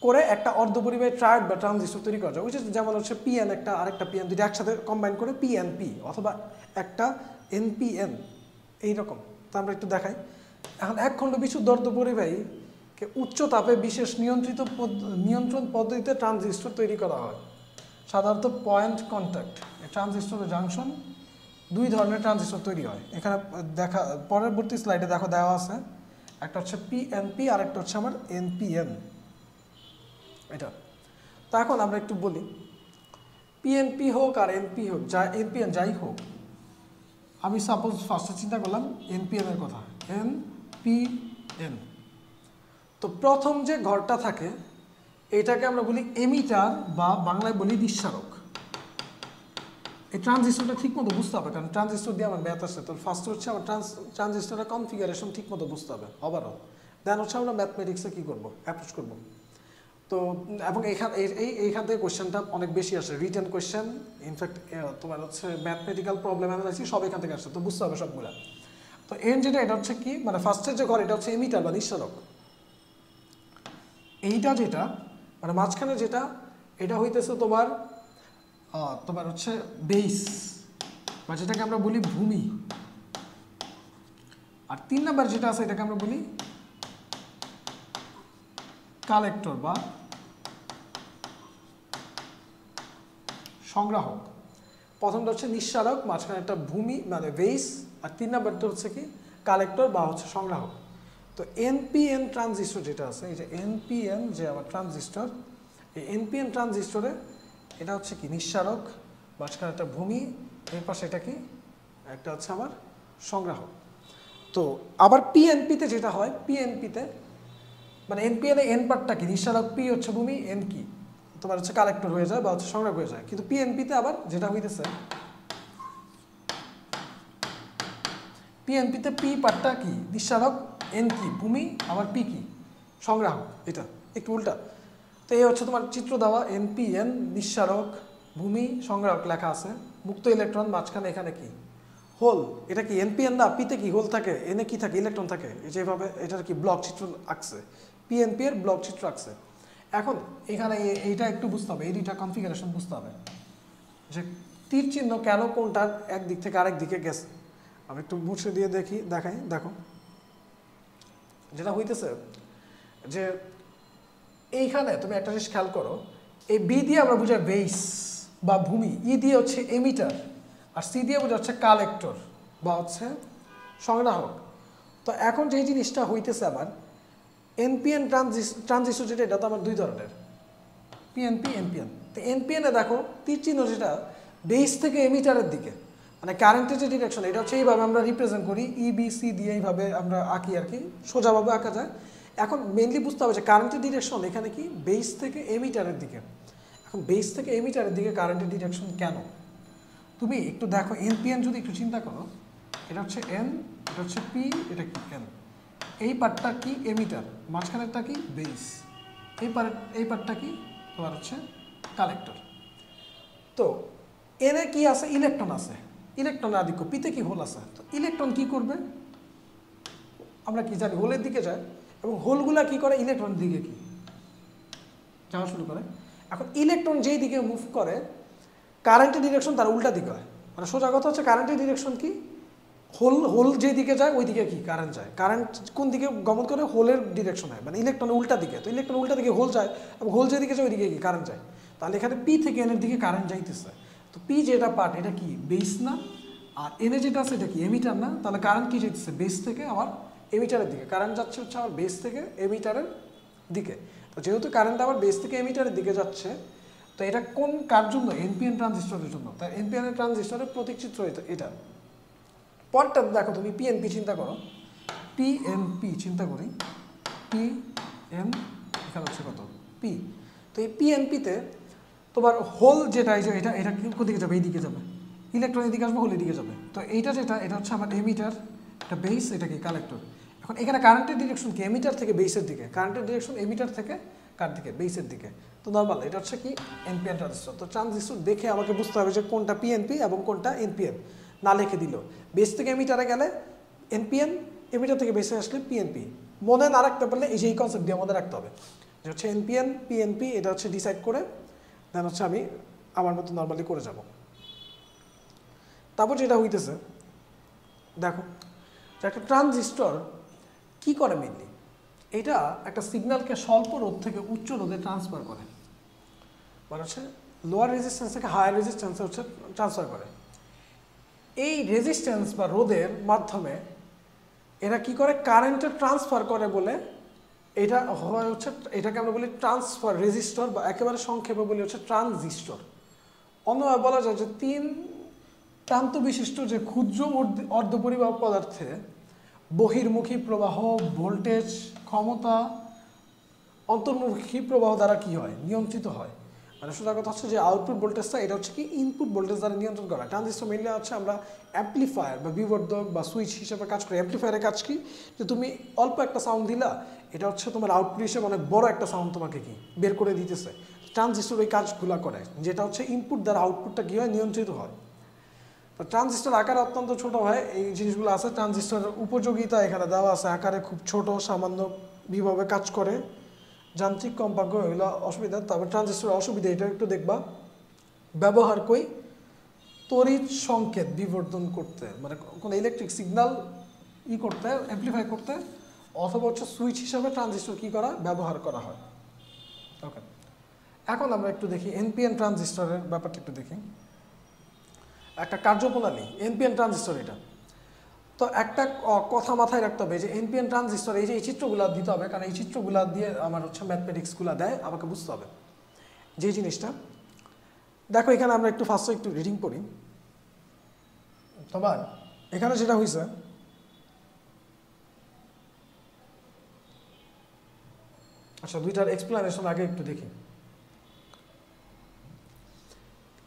S1: করে একটা অর্ধপরিবাহী ট্রায়োড বা ট্রানজিস্টর তৈরি করা যায়। ওই যেমন হচ্ছে পিএন একটা আরেকটা পিএন দুইটা একসাথে কম্বাইন করে পিএনপি অথবা একটা এনপিএন এইরকম। তো আমরা একটু দেখাই। এখন এক খণ্ড বিশুদ্ধ অর্ধপরিবাহীকে উচ্চ তাপে বিশেষ নিয়ন্ত্রণ পদ্ধতিতে ট্রানজিস্টর তৈরি করা হয়, সাধারণত পয়েন্ট কন্ট্যাক্ট ট্রানজিস্টরের জাংশন। দুই ধরনের ট্রানজিস্টর তৈরি হয়, এখানে দেখা পরবর্তী স্লাইডে দেখো দেওয়া আছে, একটা হচ্ছে পিএনপি আর একটা হচ্ছে আমার এনপিএন এটা। তো এখন আমরা একটু বলি পিএনপি হোক আর এনপি হোক, যা এনপিএন যাই হোক, আমি সাপোজ ফার্স্টে চিন্তা করলাম এনপিএন এর কথা, পি এন। তো প্রথম যে ঘরটা থাকে এটাকে আমরা বলি এমিটার বা বাংলায় বলি নিঃসারক। এই ট্রানজিস্টরটা ঠিক মতো বুঝতে হবে, কারণ ট্রানজিস্টর দিয়ে আমার ম্যাথ আসছে। তো ফার্স্ট হচ্ছে আমার ট্রানজিস্টরের কনফিগারেশন ঠিক মতো বুঝতে হবে ওভারঅল, দেন হচ্ছে আমরা ম্যাথমেটিক্সে কী করবো, অ্যাপ্রোচ করবো। তো এবং এইখান থেকে কোয়েশ্চেনটা অনেক বেশি আসে, রিটেন কোয়েশ্চেন, ইনফ্যাক্ট তোমার হচ্ছে ম্যাথমেটিক্যাল প্রবলেম অ্যানালাইসিস সব এখান থেকে আসছে, তো বুঝতে হবে সবগুলা। তো এন যেটা এটা হচ্ছে কি, মানে ফার্স্টের যে ঘর এটা হচ্ছে এমিটার বা নিঃসারক। এইটা যেটা মানে মাঝখানে যেটা, এটা হইতেছে তোমার তোমার হচ্ছে বেস বা যেটাকে আমরা বলি ভূমি। আর 3 নাম্বার যেটা আছে এটাকে আমরা বলি কালেক্টর বা সংগ্রাহক। প্রথমটা হচ্ছে নিঃসারক, মাঝখানে একটা ভূমি মানে বেস, আর 3 নাম্বারটা হচ্ছে কি কালেক্টর বা হচ্ছে সংগ্রাহক। তো এনপিএন ট্রানজিস্টর যেটা আছে, এই যে এনপিএন যে আমার ট্রানজিস্টর, এই এনপিএন ট্রানজিস্টরে এটা হচ্ছে কি নিঃসারক, মাঝখানে একটা ভূমি, এর পাশে এটা কি একটা হচ্ছে আমার সংগ্রাহক। তো আবার পিএনপিতে যেটা হয়, পিএনপিতে মানে এনপিএন এ এন পার্টটা কি নিঃসারক, পি হচ্ছে ভূমি, এন কি তোমার হচ্ছে কালেক্টর হয়ে যায় বা হচ্ছে সংগ্রাহক হয়ে যায়। কিন্তু পিএনপিতে আবার যেটা হইতেছে, পিএনপিতে পি পার্টটা কি নিঃসারক, এন কি ভূমি, আবার পি কি সংগ্রাহক, এটা একটু উল্টা। তো এই হচ্ছে তোমার চিত্র দেওয়া, এনপিএন নিঃসারক ভূমি সংগ্রাহক লেখা আছে, মুক্ত ইলেকট্রন, মাঝখানে এখানে কি হোল। এটা কি এনপিএন না, পিতে কি হোল থাকে, এনে কি থাকে ইলেকট্রন থাকে, যেভাবে এটার কি ব্লক চিত্র আঁকছে, পিএনপি এর ব্লক চিত্র আঁকছে। এখন এখানে এইটা একটু বুঝতে হবে, এই দুইটা কনফিগারেশন বুঝতে হবে যে তীর চিহ্ন কেন কোনটার এক দিক থেকে আরেক দিকে গেছে। আমি একটু মুছে দিয়ে দেখাই, দেখো যেটা হইতেছে যে এইখানে তুমি একটা জিনিস খেয়াল করো, এই বি দিয়ে আমরা বুঝাই বেস বা ভূমি, ই দিয়ে হচ্ছে এমিটার, আর সি দিয়ে বোঝা হচ্ছে কালেক্টর বা হচ্ছে সংগ্রাহক। তো এখন যে জিনিসটা হইতেছে আবার এনপিএন ট্রানজিস্টর যেটা, এটা তো আমার দুই ধরনের, পিএনপি এনপিএন। তো এনপিএনে দেখো তীর চিহ্ন যেটা বেস থেকে এমিটারের দিকে, মানে কারেন্টের যে ডিরেকশন এটা হচ্ছে এইভাবে আমরা রিপ্রেজেন্ট করি, ইবিসি দিয়ে এইভাবে আমরা আঁকি আর কি, সোজাভাবে আঁকা যায়। এখন মেইনলি বুঝতে হবে যে কারেন্টের ডিরেকশন এখানে কি বেস থেকে এমিটারের দিকে। এখন বেস থেকে এমিটারের দিকে কারেন্টের ডিরেকশন কেন, তুমি একটু দেখো এনপিএন যদি একটু চিন্তা করো, এটা হচ্ছে এন, এটা হচ্ছে পি, এটা কি এন, এই পার্টটা কি এমিটার, মাঝখানেরটা কি বেস, এই পার্টটা কি তোমার হচ্ছে কালেক্টর। তো এনে কি আছে, ইলেকট্রন আছে, ইলেকট্রনের আধিক্য, পিতে কি হোল আছে। তো ইলেকট্রন কি করবে, আমরা কি জানি হোলের দিকে যায়, এবং হোলগুলা কি করে ইলেকট্রনের দিকে কি যাওয়া শুরু করে। এখন ইলেকট্রন যেই দিকে মুভ করে কারেন্টের ডিরেকশন তার উল্টা দিকে হয়, মানে সোজা কথা হচ্ছে কারেন্টের ডিরেকশন কি হোল যেই দিকে যায় ওই দিকে কি কারেন্ট যায়, কারেন্ট কোন দিকে গমন করে হোলের ডিরেকশন হয়, মানে ইলেকট্রনের উল্টা দিকে। তো ইলেকট্রন উল্টা দিকে হোল যায়, এবং হোল যেদিকে যায় ওই দিকে কি কারেন্ট যায়। তাহলে এখানে পি থেকে এনের দিকে কারেন্ট যাইতেছে। তো পি যেটা পার্ট এটা কি বেস না, আর এনে যেটা আছে এটা কি এমিটার না, তাহলে কারেন্ট কি যাইতেছে বেস থেকে আবার এমিটারের দিকে, কারেন্ট যাচ্ছে হচ্ছে আমার বেস থেকে এমিটারের দিকে। তো যেহেতু কারেন্ট আবার বেস থেকে এমিটারের দিকে যাচ্ছে, তো এটা কোন কার জন্য, এনপিএন ট্রানজিস্টরের জন্য। তাই এনপিএন ট্রানজিস্টরের প্রতীক চিত্র এটা। পরটা দেখো তুমি পিএনপি চিন্তা করো, পিএনপি চিন্তা করি, পিএন এখানে হচ্ছে কত পি। তো এই পিএনপিতে তোমার হোল যেটা এই যে এটা কোদিকে যাবে, এইদিকে যাবে, ইলেকট্রন এদিকে আসবে, হোল এদিকে যাবে। তো এইটা যেটা এটা হচ্ছে আমার এমিটার, এটা বেস, এটা কি কালেক্টর। এখন এখানে কারেন্টের ডিরেকশন কি এমিটার থেকে বেসের দিকে, কারেন্টের ডিরেকশন এমিটার থেকে কার দিকে বেসের দিকে। তো নর্মাল এটা হচ্ছে কি এনপিএন ট্রানজিস্টর। তো ট্রানজিস্টর দেখে আমাকে বুঝতে হবে যে কোনটা পিএনপি এবং কোনটা এনপিএন, না লিখে দিল। বেস থেকে এমিটারে গেলে এনপিএন, এমিটার থেকে বেসে আসলে পিএনপি। মনে না রাখতে পারলে এই যে এই কনসেপ্ট দিয়ে মনে রাখতে হবে যে হচ্ছে এনপিএন পিএনপি, এটা হচ্ছে ডিসাইড করে দেন হচ্ছে আমি আমার মতো নর্মালি করে যাব। তারপর যেটা হইতেছে দেখো যে একটা ট্রানজিস্টর কি করে মেনলি, এটা একটা সিগন্যালকে স্বল্প রোধ থেকে উচ্চ রোধে ট্রান্সফার করে, মানে হচ্ছে লোয়ার রেজিস্ট্যান্স থেকে হায়ার রেজিস্ট্যান্সে হচ্ছে ট্রান্সফার করে। এই রেজিস্ট্যান্স বা রোধের মাধ্যমে এরা কি করে কারেন্টের ট্রান্সফার করে বলে এটা হয় হচ্ছে, এটাকে আমরা বলি ট্রান্সফার রেজিস্টর, বা একেবারে সংক্ষেপে বলি হচ্ছে ট্রানজিস্টর। অন্যভাবে বলা যায় যে 3 প্রান্ত বিশিষ্ট যে ক্ষুদ্র অর্ধপরিবাহক পদার্থে বহির্মুখী প্রবাহ, ভোল্টেজ, ক্ষমতা অন্তর্মুখী প্রবাহ দ্বারা কি হয়, নিয়ন্ত্রিত হয়। মানে সোজা কথা হচ্ছে যে আউটপুট ভোল্টেজটা এটা হচ্ছে কি ইনপুট ভোল্টেজ দ্বারা নিয়ন্ত্রণ করা। ট্রানজিস্টর মেইনলি হচ্ছে আমরা অ্যাম্পলিফায়ার বা বিবর্ধক বা সুইচ হিসেবে কাজ করি। অ্যাম্পলিফায়ারের কাজ কি, যে তুমি অল্প একটা সাউন্ড দিলা, এটা হচ্ছে তোমার আউটপুট হিসেবে অনেক বড় একটা সাউন্ড তোমাকে কি বের করে দিতেছে। ট্রানজিস্টর ওই কাজগুলো করে, যেটা হচ্ছে ইনপুট দ্বারা আউটপুটটা কী হয়, নিয়ন্ত্রিত হয়। তো ট্রানজিস্টর আকার অত্যন্ত ছোট হয়, এই জিনিসগুলো আছে। ট্রানজিস্টরের উপযোগিতা এখানে দেওয়া আছে, আকারে খুব ছোট, সামান্য বিভাবে কাজ করে, যান্ত্রিক কম্পাঙ্ক, এগুলো অসুবিধা। তবে ট্রানজিস্টরের অসুবিধা এটা একটু দেখবা, ব্যবহার কই তড়িৎ সংকেত বিবর্ধন করতে, মানে কোনো ইলেকট্রিক সিগন্যাল করতে, অ্যাম্পলিফাই করতে, অথবা হচ্ছে সুইচ হিসাবে ট্রানজিস্টর কী করা ব্যবহার করা হয়। ওকে, এখন আমরা একটু দেখি এনপিএন ট্রানজিস্টরের ব্যাপারটা একটু দেখি। একটা কার্যপ্রণালী এনপিএন ট্রানজিস্টর এটা। তো একটা কথা মাথায় রাখতে হবে যে এনপিএন ট্রানজিস্টর, এই যে এই চিত্রগুলো দিতে হবে, কারণ এই চিত্রগুলো দিয়ে আমার হচ্ছে ম্যাথমেটিক্সগুলো দেয়, আমাকে বুঝতে হবে যে জিনিসটা। দেখো এখানে আমরা একটু ফার্স্টে একটু রিডিং করি। তোমার এখানে যেটা হয়েছে, আচ্ছা দুইটার এক্সপ্লেনেশন আগে একটু দেখি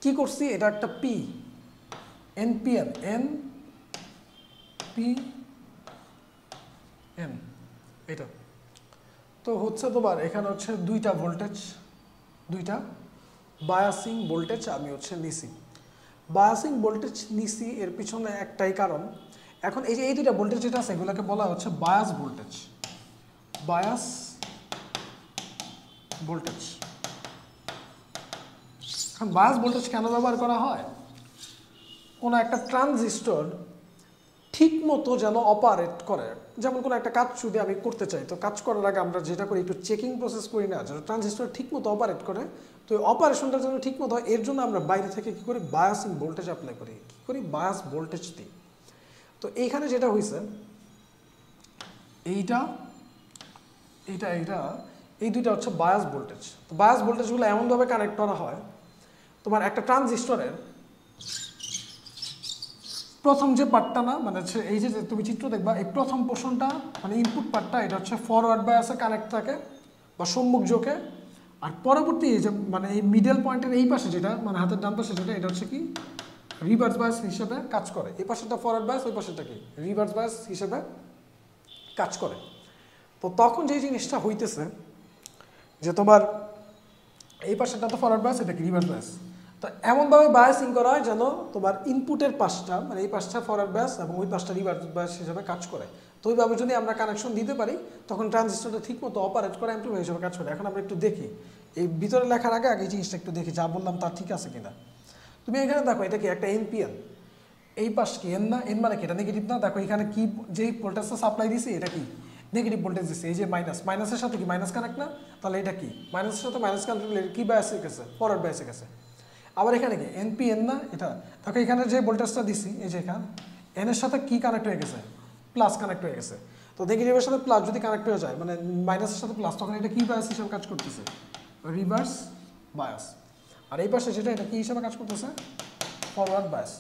S1: কি করছি। এটা একটা P NPN, N P N, এটা তো হচ্ছে তোমার এখানে হচ্ছে দুইটা ভোল্টেজ, দুইটা বায়াসিং ভোল্টেজ আমি হচ্ছে নিছি। বায়াসিং ভোল্টেজ নিছি এর পিছনে একটাই কারণ, এখন এই যে এই দুইটা ভোল্টেজ যেটা আছে এগুলোকে বলা হচ্ছে বায়াস ভোল্টেজ। বায়াস ভোল্টেজ, এখন বায়াস ভোল্টেজ কেন ব্যবহার করা হয়, কোনো একটা ট্রানজিস্টর ঠিক মতো যেন অপারেট করে। যেমন কোনো একটা কাজ যদি আমি করতে চাই, তো কাজ করার আগে আমরা যেটা করি একটু চেকিং প্রসেস করি না, যেন ট্রানজিস্টর ঠিক মতো অপারেট করে। তো এই অপারেশনটা যেন ঠিক মতো হয়, এর জন্য আমরা বাইরে থেকে কী করি, বায়াসিং ভোল্টেজ অ্যাপ্লাই করি। কী করি, বায়াস ভোল্টেজ দিই। তো এইখানে যেটা হয়েছে, এইটা এইটা এইটা এই দুইটা হচ্ছে বায়াস ভোল্টেজ। তো বায়াস ভোল্টেজগুলো এমনভাবে কানেক্ট করা হয়, তোমার একটা ট্রানজিস্টরের প্রথম যে পার্টটা না, মানে হচ্ছে এই যে তুমি চিত্র দেখবা, এই প্রথম পোর্শনটা মানে ইনপুট পার্টটা, এটা হচ্ছে ফরওয়ার্ড বায়াসে কানেক্ট থাকে বা সম্মুখ যোগে। আর পরবর্তী এই যে মানে এই মিডল পয়েন্টের এই পাশে যেটা, মানে হাতের ডান পাশে যেটা, এটা হচ্ছে কি রিভার্স বায়াস হিসেবে কাজ করে। এই পাশেটা ফরওয়ার্ড বায়াস, ওই পাশেটা কি রিভার্স বায়াস হিসেবে কাজ করে। তো তখন যে জিনিসটা হইতেছে যে তোমার এই পাশেটা তো ফরওয়ার্ড বায়াস, এটা কি রিভার্স বায়াস। তো এমনভাবে বায়াসিং করা হয় যেন তোমার ইনপুটের পাশটা, মানে এই পাশটা ফরওয়ার্ড বায়াস এবং ওই পাশটা রিভার্স বায়াস হিসেবে কাজ করে। তো ওইভাবে যদি আমরা কানেকশন দিতে পারি, তখন ট্রানজিস্টরটা ঠিক মতো অপারেট করে অ্যাম্পলিফায়ার হিসেবে কাজ করে। এখন আমরা একটু দেখি, এই ভিতরে লেখার আগে আগে এই জিনিসটা একটু দেখি, যা বললাম তা ঠিক আছে কিনা। তুমি এখানে দেখো এটা কি একটা এনপিএন, এই পাশ কি এন না, এন মানে কি এটা নেগেটিভ না। দেখো এখানে কি যেই ভোল্টেজটা সাপ্লাই দিছি এটা কি নেগেটিভ ভোল্টেজ দিচ্ছে, এই যে মাইনাস, মাইনাসের সাথে কি মাইনাস কানেক্ট না, তাহলে এটা কি মাইনাসের সাথে মাইনাস কানেক্ট, কি বায়াসে গেছে, ফরওয়ার্ড বায়াসে গেছে। আবার এখানে কি এনপিএন না এটা, দেখো এখানে যে ভোল্টেজটা দিছি, এই যে এখানে এনের সাথে কি কানেক্ট হয়ে গেছে, প্লাস কানেক্ট হয়ে গেছে। তো নেগেটিভের সাথে প্লাস যদি কানেক্ট হয়ে যায়, মানে মাইনাসের সাথে প্লাস, তখন এটা কি বায়াস হিসেবে কাজ করতেছে, রিভার্স বায়াস। আর এই পাশে যেটা, এটা কি হিসাবে কাজ করতেছে, ফরওয়ার্ড বায়াস।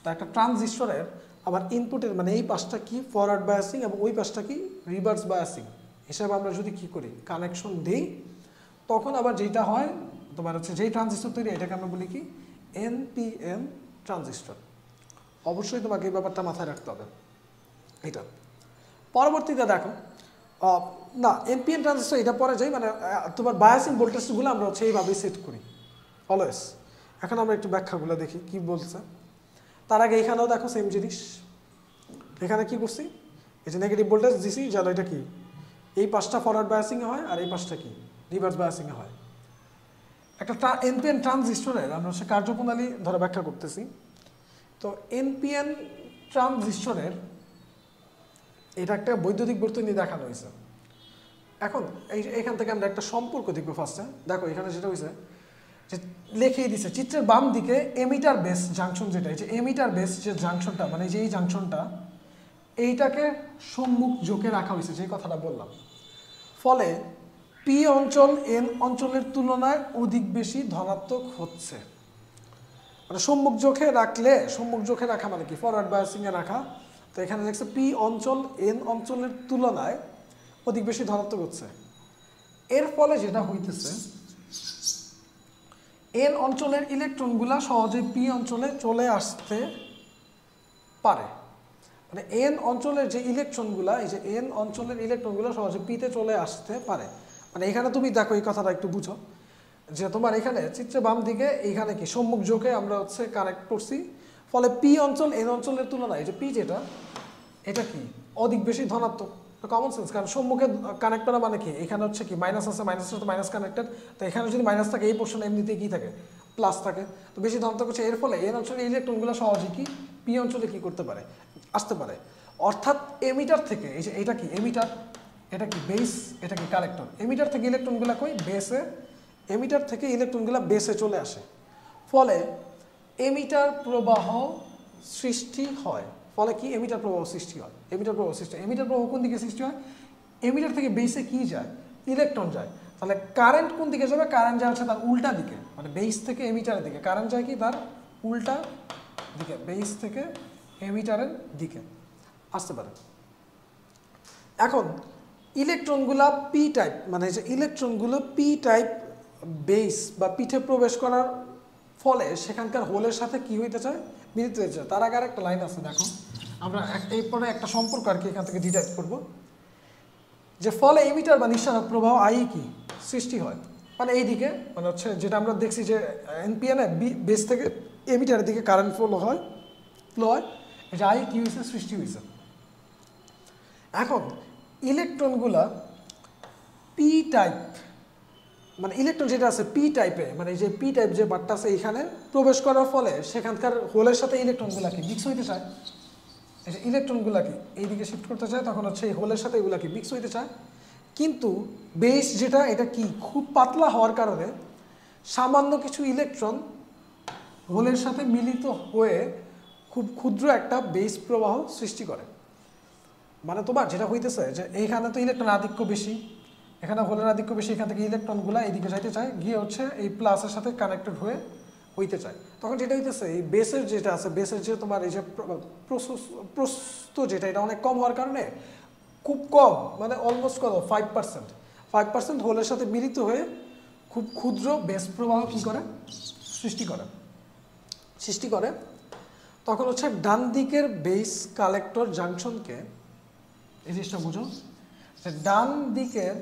S1: তো একটা ট্রানজিস্টরের আবার ইনপুটের মানে এই পাশটা কি ফরওয়ার্ড বায়াসিং এবং ওই পাশটা কি রিভার্স বায়াসিং হিসাবে আমরা যদি কি করি কানেকশন দিই, তখন আবার যেটা হয় তোমার হচ্ছে যেই ট্রানজিস্টর তৈরি, এটাকে আমরা বলি কি এনপিএন ট্রানজিস্টর। অবশ্যই তোমাকে এই ব্যাপারটা মাথায় রাখতে হবে। এটা পরবর্তীতে দেখো না, এনপিএন ট্রানজিস্টর এটা পরে যাই, মানে তোমার বায়াসিং ভোল্টেজগুলো আমরা হচ্ছে এইভাবেই সেট করি অলওয়েজ। এখন আমরা একটু ব্যাখ্যাগুলো দেখি কি বলছে। তার আগে এখানেও দেখো সেম জিনিস, এখানে কি করছি, এই যে নেগেটিভ ভোল্টেজ দিছি, যেন এটা কি এই পাশটা ফরওয়ার্ড বায়াসিংয়ে হয় আর এই পাশটা কি রিভার্স বায়াসিংয়ে হয়। একটা এনপিএন ট্রানজিস্টরের আমরা হচ্ছে কার্যপ্রণালী ধরে ব্যাখ্যা করতেছি। তো এনপিএন ট্রানজিস্টরের এটা একটা বৈদ্যুতিক বর্তনী দেখানো হয়েছে। এখন এখান থেকে আমরা একটা সম্পর্ক দেখবো ফার্স্টে। দেখো এখানে যেটা হয়েছে যে লিখেই দিছে চিত্রের বাম দিকে এমিটার বেস জাংশন, যেটা এই যে এমিটার বেস যে জাংশনটা, মানে যে এই জাংশনটা, এইটাকে সম্মুখ যোগে রাখা হয়েছে, যে কথাটা বললাম। ফলে পি অঞ্চল এন অঞ্চলের তুলনায় অধিক বেশি ধনাত্মক হচ্ছে। মানে সম্মুখ যোগে রাখলে, সম্মুখ যোগে রাখা মানে কি ফরওয়ার্ড বায়াসিংয়ে রাখা, তো এখানে দেখছে পি অঞ্চল এন অঞ্চলের তুলনায় অধিক বেশি ধনাত্মক হচ্ছে। এর ফলে যেটা হইতেছে এন অঞ্চলের ইলেকট্রনগুলা সহজে পি অঞ্চলে চলে আসতে পারে। মানে এন অঞ্চলের যে ইলেকট্রনগুলা, এই যে এন অঞ্চলের ইলেকট্রনগুলো সহজে পিতে চলে আসতে পারে। মানে এখানে তুমি দেখো এই কথাটা একটু বুঝো যে তোমার এখানে চিত্রে বাম দিকে এইখানে কি সম্মুখ যোগে আমরা হচ্ছে কানেক্ট করছি, ফলে পি অঞ্চল এন অঞ্চলের তুলনায় যে পি যেটা এটা কি অধিক বেশি ধনাত্মক। কমন সেন্স, কারণ সম্মুখে কানেক্ট করা মানে কি এখানে হচ্ছে কি মাইনাস আছে, মাইনাসের সাথে মাইনাস কানেক্টেড, তো এখানে যদি মাইনাস থাকে এই পোর্শন এমনিতেই কি থাকে প্লাস থাকে, তো বেশি ধনাত্মক হচ্ছে। এর ফলে এন অঞ্চলের ইলেকট্রনগুলো সহজে কি পি অঞ্চলে কি করতে পারে আসতে পারে। অর্থাৎ এমিটার থেকে এই যে এটা কি এমিটার, এটা কি বেস, এটা কি কালেক্টর, এমিটার থেকে ইলেকট্রনগুলো কই বেসে, এমিটার থেকে ইলেকট্রনগুলো বেসে চলে আসে, ফলে এমিটার প্রবাহ সৃষ্টি হয়। ফলে কি এমিটার প্রবাহ সৃষ্টি হয়, এমিটার প্রবাহ সৃষ্টি হয়। এমিটার প্রবাহ কোন দিকে সৃষ্টি হয়, এমিটার থেকে বেসে কি যায় ইলেকট্রন যায়, তাহলে কারেন্ট কোন দিকে যাবে, কারেন্ট যায় হচ্ছে তার উল্টা দিকে, মানে বেস থেকে এমিটারের দিকে কারেন্ট যায় কি তার উল্টা দিকে, বেস থেকে এমিটারের দিকে আসতে পারে। এখন ইলেকট্রনগুলা পি টাইপ, মানে যে ইলেকট্রনগুলো পি টাইপ বেস বা পিঠে প্রবেশ করার ফলে সেখানকার হোলের সাথে কি হইতে চায় মিলিত হতে চায়। তার আগে একটা লাইন আছে দেখো, আমরা এরপরে একটা সম্পর্ক আর কি এখান থেকে ডিটাইপ করব, যে ফলে এমিটার বা নিঃসারক প্রবাহ আই কি সৃষ্টি হয়। মানে এইদিকে মানে হচ্ছে যেটা আমরা দেখছি যে এনপিএন বেস থেকে এমিটারের দিকে কারেন্ট ফ্লো হয়, এটা আই কি হয়েছে সৃষ্টি হয়েছে। এখন ইলেকট্রনগুলা পি টাইপ, মানে ইলেকট্রন যেটা আছে পি টাইপে, মানে এই যে পি টাইপ যে বারটা আছে এখানে প্রবেশ করার ফলে সেখানকার হোলের সাথে ইলেকট্রনগুলাকে মিক্স হইতে চায়, এই যে ইলেকট্রনগুলাকে এইদিকে শিফট করতে চায়, তখন হচ্ছে এই হোলের সাথে এগুলাকে মিক্স হইতে চায়। কিন্তু বেস যেটা এটা কি খুব পাতলা হওয়ার কারণে সামান্য কিছু ইলেকট্রন হোলের সাথে মিলিত হয়ে খুব ক্ষুদ্র একটা বেস প্রবাহ সৃষ্টি করে। মানে তোমার যেটা হইতেছে যে এইখানে তো ইলেকট্রন আধিক্য বেশি, এখানে হোলের আধিক্য বেশি, এখান থেকে ইলেকট্রনগুলো এইদিকে যাইতে চায়, গিয়ে হচ্ছে এই প্লাসের সাথে কানেক্টেড হয়ে হইতে চায়। তখন যেটা হইতেছে এই বেসের যেটা আছে, বেসের যে তোমার এই যে প্রস্থ যেটা এটা অনেক কম হওয়ার কারণে খুব কম, মানে অলমোস্ট কত 5% হোলের সাথে মিলিত হয়ে খুব ক্ষুদ্র বেস প্রবাহ কী করে সৃষ্টি করে। তখন হচ্ছে ডান দিকের বেস কালেক্টর জাংশনকে, এই জিনিসটা বুঝো, ডান দিকের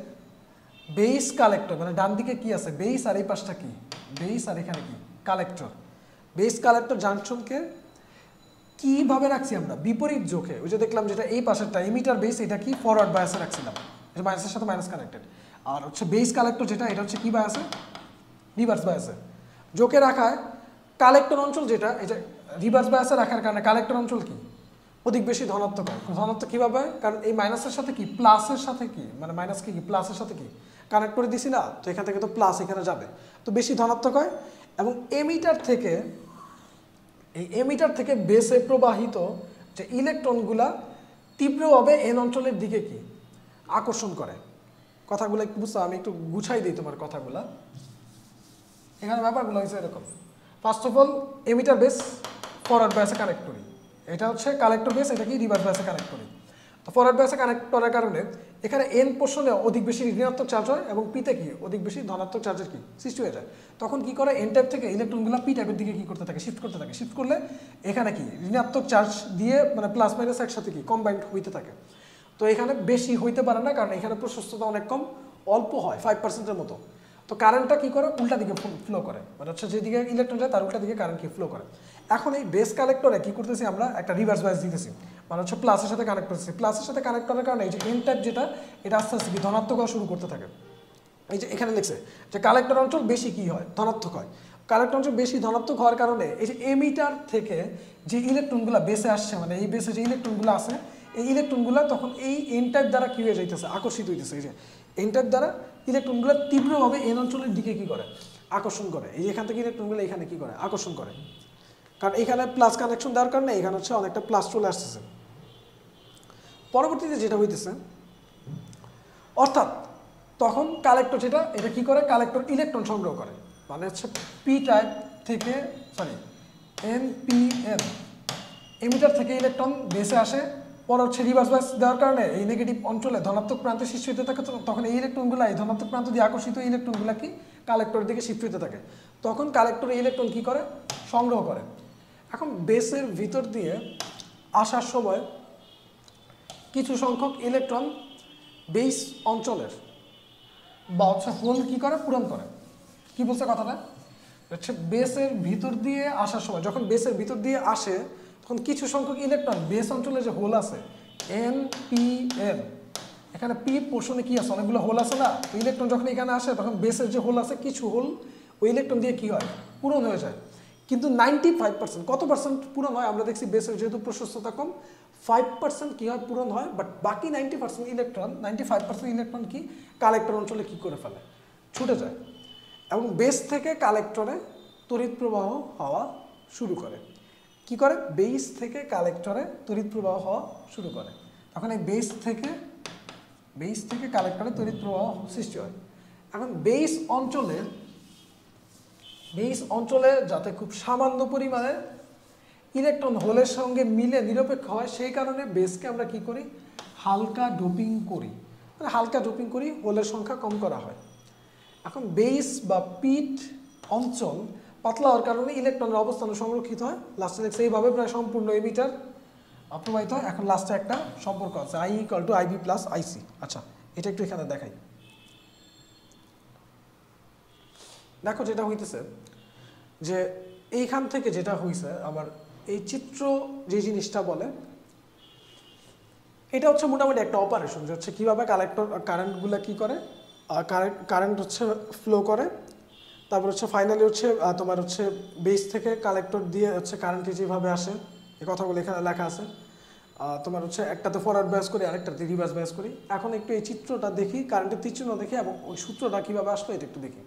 S1: বেস কালেক্টর মানে ডান দিকে কি আছে বেস, আর এই পাশটা কি বেস, আর এখানে কি কালেক্টর। বেস কালেক্টর জাংশনকে কিভাবে রাখছি আমরা বিপরীত যোগে, ওই যে দেখলাম যেটা এই পাশেরটা এমিটার বেস এটা কি ফরওয়ার্ড বায়াসে রাখছিলাম, এটা মাইনাসের সাথে মাইনাস কানেক্টেড, আর হচ্ছে বেস কালেক্টর যেটা এটা হচ্ছে কি বায়াসে রিভার্স বায়াসে। যোগে রাখায় কালেক্টর অঞ্চল যেটা এটা রিভার্স বায়াসে রাখার কারণে কালেক্টর অঞ্চল কি অধিক বেশি ধনাত্মক হয়। ধনাত্মক কীভাবে, কারণ এই মাইনাসের সাথে কি প্লাসের সাথে কি মানে মাইনাস কি প্লাসের সাথে কি কানেক্ট করে দিছি না, তো এখান থেকে তো প্লাস এখানে যাবে, তো বেশি ধনাত্মক হয়। এবং এমিটার থেকে বেসে প্রবাহিত যে ইলেকট্রনগুলা তীব্রভাবে এন অঞ্চলের দিকে কি আকর্ষণ করে। কথাগুলো একটু বুঝতে আমি একটু গুছাই দিই তোমার কথাগুলা। এখানে ব্যাপারগুলো হয়েছে এরকম, first of all emitter base forward বায়াসে কানেক্ট করি, এটা হচ্ছে কালেক্টর বেস, এটা কি রিভার্স বায়াসে কানেক্ট করি। তো ফরওয়ার্ড বায়াসে কানেক্ট করার কারণে এখানে এন পোর্শনে অধিক বেশি ঋণাত্মক চার্জ হয় এবং পিতে কি অধিক বেশি ধনাত্মক চার্জের কি সৃষ্টি হয়ে যায়। তখন কি করে এন টাইপ থেকে ইলেকট্রনগুলো পি টাইপের দিকে কি করতে থাকে শিফট করতে থাকে, শিফট করলে এখানে কি ঋণাত্মক চার্জ দিয়ে মানে প্লাস মাইনাস একসাথে কি কম্বাইন্ড হইতে থাকে। তো এখানে বেশি হইতে পারে না, কারণ এখানে প্রশস্ততা অনেক কম, অল্প হয় 5%-এর মতো। তো কারেন্টটা কি করে উল্টা দিকে ফ্লো করে, মানে হচ্ছে যেদিকে ইলেকট্রন যায় তার উল্টা দিকে কারেন্ট কি ফ্লো করে। এখন এই বেস কালেক্টরে কি করতেছি আমরা একটা রিভার্স বায়াস দিতেছি, মানে হচ্ছে প্লাসের সাথে কানেক্ট করতেছি। প্লাসের সাথে কানেক্ট করার কারণে এই যে এন টাইপ যেটা এটা আস্তে আস্তে কি ধনাত্মক হওয়া শুরু করতে থাকে। এই যে এখানে লিখছে যে কালেক্টর অঞ্চল বেশি কি হয় ধনাত্মক হয়। কালেক্টর অঞ্চল বেশি ধনাত্মক হওয়ার কারণে এই যে এমিটার থেকে যে ইলেকট্রনগুলো বেসে আসছে, মানে এই বেসে যে ইলেকট্রনগুলো আছে এই ইলেকট্রনগুলো তখন এই এন টাইপ দ্বারা কী হয়ে যাইতেছে আকর্ষিত হইতেছে। এই যে এন টাইপ দ্বারা ইলেকট্রনগুলো তীব্রভাবে এন অঞ্চলের দিকে কি করে আকর্ষণ করে। এই যে এখান থেকে ইলেকট্রনগুলো এখানে কি করে আকর্ষণ করে, কারণ এখানে প্লাস কানেকশন দেওয়ার কারণে এখানে হচ্ছে অনেকটা প্লাস চলে আসতেছে। পরবর্তীতে যেটা হইতেছে অর্থাৎ তখন কালেক্টর যেটা এটা কি করে কালেক্টর ইলেকট্রন সংগ্রহ করে, মানে হচ্ছে পি টাইপ থেকে এনপিএন এমিটার থেকে ইলেকট্রন বেসে আসে, পরে হচ্ছে রিভার্স বায়াস দেওয়ার কারণে এই নেগেটিভ অঞ্চলে ধনাত্মক প্রান্তে শিফট হতে থাকে, তখন এই ইলেকট্রনগুলো এই ধনাত্মক প্রান্ত দিয়ে আকর্ষিত ইলেকট্রনগুলো কি কালেক্টরের দিকে শিফট হতে থাকে, তখন কালেক্টরে ইলেকট্রন কি করে সংগ্রহ করে। এখন বেসের ভিতর দিয়ে আসার সময় কিছু সংখ্যক ইলেকট্রন বেস অঞ্চলের বা হচ্ছে হোল কি করে পূরণ করে। কি বলছে কথাটা হচ্ছে বেসের ভিতর দিয়ে আসার সময়, যখন বেসের ভিতর দিয়ে আসে তখন কিছু সংখ্যক ইলেকট্রন বেস অঞ্চলে যে হোল আছে এন পি এন, এখানে পি পোর্শনে কি আছে অনেকগুলো হোল আছে না, তো ইলেকট্রন যখন এখানে আসে তখন বেসের যে হোল আছে কিছু হোল ওই ইলেকট্রন দিয়ে কি হয় পূরণ হয়ে যায়। কিন্তু 95% কত পার্সেন্ট পূরণ হয় আমরা দেখছি বেসের যেহেতু প্রশস্ততা কম 5% কি হয় পূরণ হয়, বাট বাকি 95% ইলেকট্রন কি কালেক্টর অঞ্চলে কি করে ফেলে ছুটে যায় এবং বেস থেকে কালেক্টরে তড়িৎ প্রবাহ হওয়া শুরু করে। কি করে বেস থেকে কালেক্টরে তড়িৎ প্রবাহ হওয়া শুরু করে, তখন এই বেস থেকে কালেক্টরে তড়িৎ প্রবাহ সৃষ্টি হয়। এখন বেস অঞ্চলে যাতে খুব সামান্য পরিমাণে ইলেকট্রন হোলের সঙ্গে মিলে নিরপেক্ষ হয় সেই কারণে বেসকে আমরা কি করি হালকা ডোপিং করি, হোলের সংখ্যা কম করা হয়। এখন বেস বা পিট অঞ্চল পাতলা হওয়ার কারণে ইলেকট্রনের অবস্থান সংরক্ষিত হয়, লাস্টে দেখছে এইভাবে প্রায় সম্পূর্ণ এমিটার প্রবাহিত হয়। এখন লাস্টে একটা সম্পর্ক আছে I = IB + IC। আচ্ছা এটা একটু এখানে দেখাই, দেখো যেটা হইতেছে যে এইখান থেকে যেটা হইছে আমার এই চিত্র যে জিনিসটা বলে এটা হচ্ছে মোটামুটি একটা অপারেশন যে হচ্ছে কীভাবে কারেন্টগুলো কি করে কারেন্ট হচ্ছে ফ্লো করে, তারপর হচ্ছে ফাইনালি হচ্ছে তোমার হচ্ছে বেস থেকে কালেক্টর দিয়ে হচ্ছে কারেন্ট যেভাবে আসে এই কথাগুলো এখানে লেখা আছে। তোমার হচ্ছে একটাতে ফরওয়ার্ড বায়াস করি আরেকটাতে রিভার্স বায়াস করি। এখন একটু এই চিত্রটা দেখি, কারেন্টের তীরচিহ্ন দেখি এবং ওই সূত্রটা কীভাবে আসলো এটা একটু দেখি।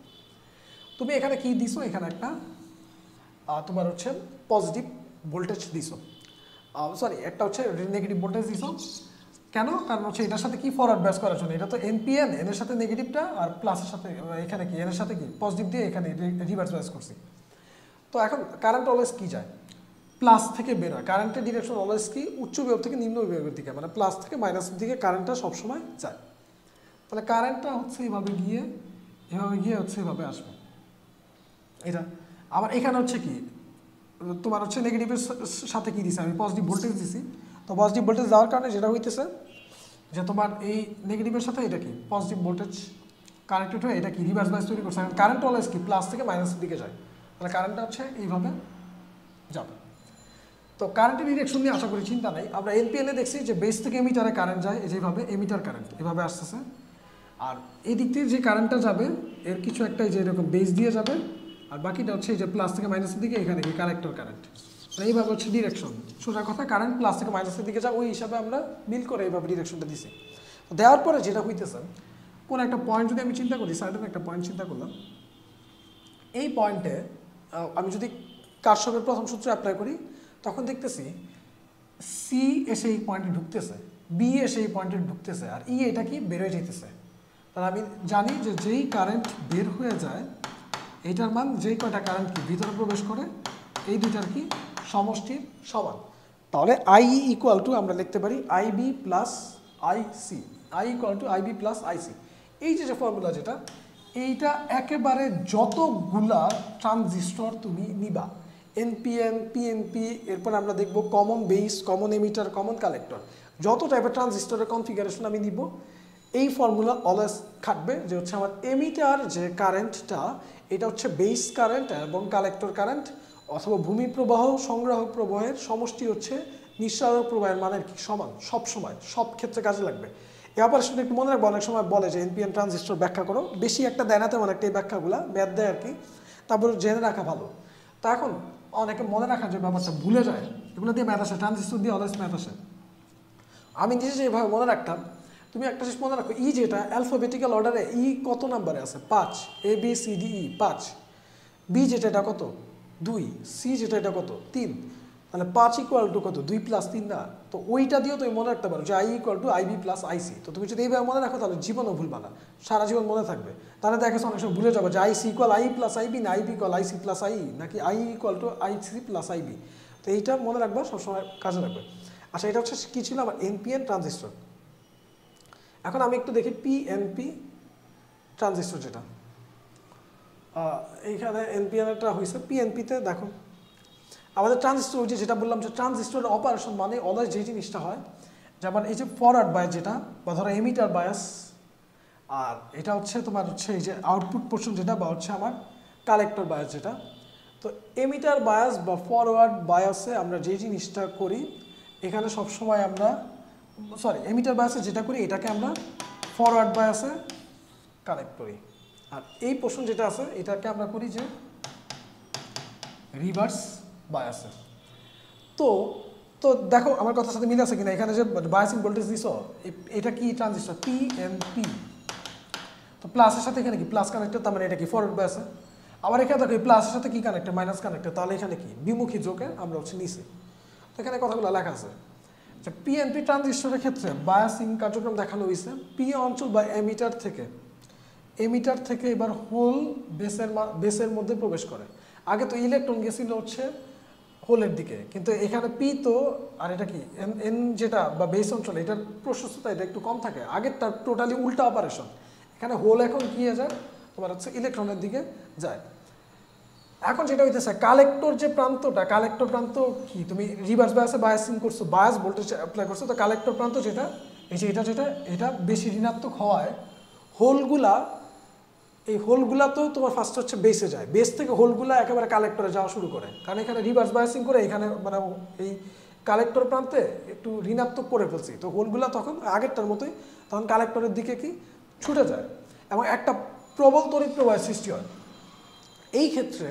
S1: তুমি এখানে কি দিছো, এখানে একটা তোমার হচ্ছে পজিটিভ ভোল্টেজ দিছো, সরি একটা হচ্ছে নেগেটিভ ভোল্টেজ দিছো। কেন? কারণ হচ্ছে এটার সাথে কি ফরওয়ার্ড বায়াস করার জন্য, এটা তো এনপিএন, এর সাথে নেগেটিভটা আর প্লাসের সাথে এখানে কি এর সাথে কি পজিটিভ দিয়ে এখানে রিভার্স বায়াস করছি। তো এখন কারেন্ট অলওয়েজ কি যায় প্লাস থেকে বের হয়, কারেন্টের ডিরেকশন অলওয়েজ কি উচ্চ বিভব থেকে নিম্ন বিভবের দিকে, মানে প্লাস থেকে মাইনাসের দিকে কারেন্টটা সবসময় যায়। তাহলে কারেন্টটা হচ্ছে এভাবে গিয়ে হচ্ছে এভাবে আসবে এটা। আবার এখানে হচ্ছে কি তোমার হচ্ছে নেগেটিভের সাথে কি দিছে আমি পজিটিভ ভোল্টেজ দিছি, তো পজিটিভ ভোল্টেজ দেওয়ার কারণে যেটা হইতেছে যে তোমার এই নেগেটিভের সাথে এটা কি পজিটিভ ভোল্টেজ কানেক্টেড হয়ে এটা কি রিভার্স বায়াস তৈরি করছে, কারেন্ট অলওয়েজ কি প্লাস থেকে মাইনাসের দিকে যায়, তাহলে কারেন্টটা হচ্ছে এইভাবে যাবে। তো কারেন্টের ডিরেকশন নিয়ে আশা করি চিন্তা নেই। আমরা এনপিএলে দেখছি যে বেস থেকে এমিটারে কারেন্ট যায়, যেভাবে এমিটার কারেন্ট এভাবে আসতেছে, আর এই দিক থেকে যে কারেন্টটা যাবে এর কিছু একটা যে এরকম বেস দিয়ে যাবে, আর বাকিটা হচ্ছে এই যে প্লাস থেকে মাইনাসের দিকে এখানে কি কালেক্টর কারেন্ট, এইভাবে হচ্ছে ডিরেকশন। সোজা কথা কারেন্ট প্লাস থেকে মাইনাসের দিকে যায়, ওই হিসাবে আমরা মিল করে এইভাবে ডিরেকশনটা দিছি। তো দেওয়ার পরে যেটা হইতেছে কোন একটা পয়েন্ট যদি আমি চিন্তা করি, সাইডের একটা পয়েন্ট চিন্তা করলাম, এই পয়েন্টে আমি যদি কারশফের প্রথম সূত্র অ্যাপ্লাই করি তখন দেখতেছি সি এসে এই পয়েন্টে ঢুকতেছে, বি এসে এই পয়েন্টে ঢুকতেছে, আর ই এটা কি বের হয়ে যেতেছে। তাহলে আমি জানি যে যেই কারেন্ট বের হয়ে যায় এইটার মান যেই কয়টা কারেন্ট কি ভিতরে প্রবেশ করে এই দুইটার কি সমষ্টির সমান। তাহলে আই ইকুয়াল টু আমরা লিখতে পারি IB plus IC, I equal to IB plus IC. এই যে ফর্মুলা যেটা এইটা একেবারে যতগুলা ট্রানজিস্টর তুমি নিবা এনপিএন পিএনপি, এরপর আমরা দেখব common base, common emitter, common collector, যত টাইপের ট্রানজিস্টরের কনফিগারেশন আমি নিব এই ফর্মুলা অলওয়েজ খাটবে যে হচ্ছে আমার এমিটার যে কারেন্টটা এটা হচ্ছে বেস কারেন্ট এবং কালেক্টর কারেন্ট অথবা ভূমি প্রবাহ সংগ্রাহক প্রবাহের সমষ্টি হচ্ছে নিঃসারক প্রবাহের মানের কি সমান, সব সময় সব ক্ষেত্রে কাজে লাগবে। এই অপারেশনটা একটু মনে রাখবো, অনেক সময় বলে যে এনপিএন ট্রানজিস্টর ব্যাখ্যা করো, বেশি একটা দেয় না তেমন একটা এই ব্যাখ্যাগুলো ম্যাথ দেয় আর কি, তারপর জেনে রাখা ভালো। তা এখন অনেকে মনে রাখার যে ব্যাপারটা ভুলে যায়, এগুলো দিয়ে ম্যাথ আসে, ট্রানজিস্টর দিয়ে অলওয়েজ ম্যাথ আসে। আমি নিজে যেভাবে মনে রাখতাম, তুমি একটা জিনিস মনে রাখো, ই যেটা অ্যালফাবেটিক্যাল অর্ডারে ই কত নাম্বারে আছে 5, A B C D E 5, B যেটা এটা কত 2, সি যেটা এটা কত 3, তাহলে 5 ইকুয়াল টু কত 2 + 3 না, তো ওইটা দিয়েও তুমি মনে রাখতে পারো যে I equal to IB plus IC. তো তুমি যদি এইভাবে মনে রাখো তাহলে জীবনও ভুলবা না, সারা জীবন মনে থাকবে। তাহলে দেখেছো অনেক সময় ভুলে যাবো যে IC equal I plus IB না IB equal IC plus I, নাকি I equal to IC plus IB. তো এইটা মনে রাখবা, সবসময় কাজে লাগবে। আচ্ছা, এটা হচ্ছে কি ছিল আমার এনপিএন ট্রানজিস্টর। এখন আমি একটু দেখি পিএনপি ট্রানজিস্টর, যেটা এইখানে এনপিএনটা হয়েছে। পিএনপিতে দেখো আমাদের ট্রানজিস্টর, ওই যেটা বললাম যে ট্রানজিস্টরের অপারেশন মানে অলওয়েজ যে জিনিসটা হয়, যেমন এই যে ফরওয়ার্ড বায়াস যেটা, বা ধরো এমিটার বায়াস, আর এটা হচ্ছে তোমার হচ্ছে এই যে আউটপুট পোর্শন যেটা, বা হচ্ছে আমার কালেক্টর বায়াস যেটা। তো এমিটার বায়াস বা ফরওয়ার্ড বায়াসে আমরা যে জিনিসটা করি এখানে সবসময় আমরা, সরি, এমিটার বায়াসে যেটা করি এটাকে আমরা ফরওয়ার্ড বায়াসে কানেক্ট করি, আর এই পোর্শন যেটা আছে এটাকে আমরা করি যে রিভার্স বায়াসে। তো তো দেখো আমার কথার সাথে মিল আছে কিনা, এখানে যে বায়াসিং ভোল্টেজ দিছ এটা কি ট্রানজিস্টর পিএনপি, তো প্লাসের সাথে এখানে কি প্লাস কানেক্টেড, তার মানে এটা কি ফরওয়ার্ড বায়াসে। আবার এখানে দেখো এই প্লাসের সাথে কি কানেক্টেড, মাইনাস কানেক্টেড, তাহলে এখানে কি বিমুখী যোগে আমরা হচ্ছে নিচে। তো এখানে কথাগুলো লেখা আছে যে পিএনপি ট্রানজিস্টরের ক্ষেত্রে বায়াসিং কার্যক্রম দেখানো হয়েছে পি অঞ্চল বা এমিটার থেকে এবার হোল বেসের মধ্যে প্রবেশ করে। আগে তো ইলেকট্রন গেছিল হচ্ছে হোলের দিকে, কিন্তু এখানে পি তো, আর এটা কি এন যেটা বা বেস অঞ্চল, এটার প্রশস্ততা এটা একটু কম থাকে, আগেরটা টোটালি উল্টা অপারেশন। এখানে হোল এখন কি যায় তোমার হচ্ছে ইলেকট্রনের দিকে যায়। এখন যেটা হইতেছে কালেক্টর যে প্রান্তটা, কালেক্টর প্রান্ত কি তুমি রিভার্স বায়াসে বায়াসিং করছো, বায়াস ভোল্টেজ অ্যাপ্লাই করছো, তো কালেক্টর প্রান্ত যেটা এই যে এটা বেশি ঋণাত্মক হওয়ায় হোলগুলা, এই হোলগুলা তো তোমার ফার্স্ট হচ্ছে বেসে যায়, বেস থেকে হোলগুলা একেবারে কালেক্টরে যাওয়া শুরু করে, কারণ এখানে রিভার্স বায়াসিং করে এখানে মানে এই কালেক্টর প্রান্তে একটু ঋণাত্মক করে ফেলছি, তো হোলগুলা তখন আগেরটার মতোই তখন কালেক্টরের দিকে কি ছুটে যায় এবং একটা প্রবল তড়িৎ প্রবাহের সৃষ্টি হয়। এই ক্ষেত্রে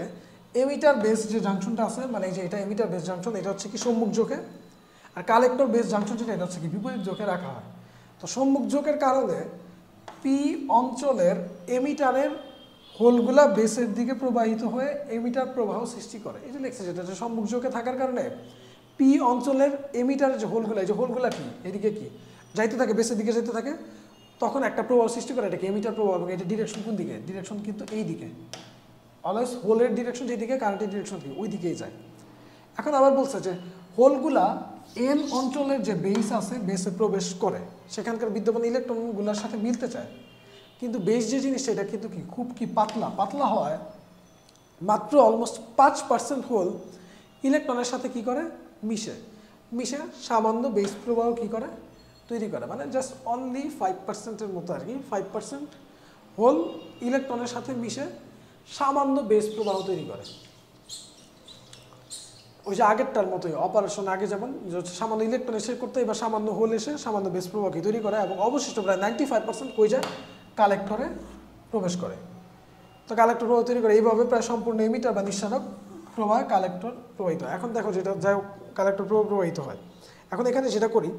S1: এমিটার বেস যে জাংশনটা আছে, মানে এই যে এটা এমিটার বেস জাংশন, এটা হচ্ছে কি সম্মুখ যোগে, আর কালেক্টর বেস জাংশন যেটা এটা হচ্ছে কি বিপরীত যোগে রাখা হয়। তো সম্মুখ যোগের কারণে পি অঞ্চলের এমিটারের হোলগুলা বেসের দিকে প্রবাহিত হয়ে এমিটার প্রবাহ সৃষ্টি করে। এই যে লিখছে যেটা সম্মুখ যোগে থাকার কারণে পি অঞ্চলের এমিটারের যে হোলগুলা, এই যে হোলগুলা কি এদিকে কি যাইতে থাকে, বেসের দিকে যেতে থাকে, তখন একটা প্রবাহ সৃষ্টি করে, এটাকে এমিটার প্রবাহ, এবং এটা ডিরেকশন কোন দিকে, ডিরেকশন কিন্তু এই দিকে, অলওয়েজ হোলের ডিরেকশন যেদিকে কারেন্টের ডিরেকশন কি ওই দিকেই যায়। এখন আবার বলছে যে হোলগুলা এন অঞ্চলের যে বেস আছে বেসে প্রবেশ করে, সেখানকার বিদ্যমান ইলেকট্রনগুলোর সাথে মিলতে চায়, কিন্তু বেস যে জিনিসটা এটা কিন্তু কি খুব কি পাতলা হয়, মাত্র অলমোস্ট 5% হোল ইলেকট্রনের সাথে কি করে মিশে সামান্য বেস প্রবাহ কি করে তৈরি করে, মানে জাস্ট অনলি 5%-এর মতো আর কি, 5% হোল ইলেকট্রনের সাথে মিশে সামান্য বেস প্রবাহ তৈরি করে। ওই যে আগেরটার মতোই অপারেশন, আগে যেমন সামান্য ইলেকট্রন এসে করতে, এবার সামান্য হোল এসে সামান্য বেস প্রবাহকে তৈরি করে, এবং অবশিষ্ট প্রায় 95% কই যায় কালেক্টরে প্রবেশ করে। তো কালেক্টর প্রবাহ তৈরি করে, এইভাবে প্রায় সম্পূর্ণ এমিটার বা নিঃসারক প্রবাহ কালেক্টর প্রবাহিত হয়। এখন দেখো যেটা যাই হোক কালেক্টর প্রবাহ প্রবাহিত হয়। এখন এখানে যেটা করি,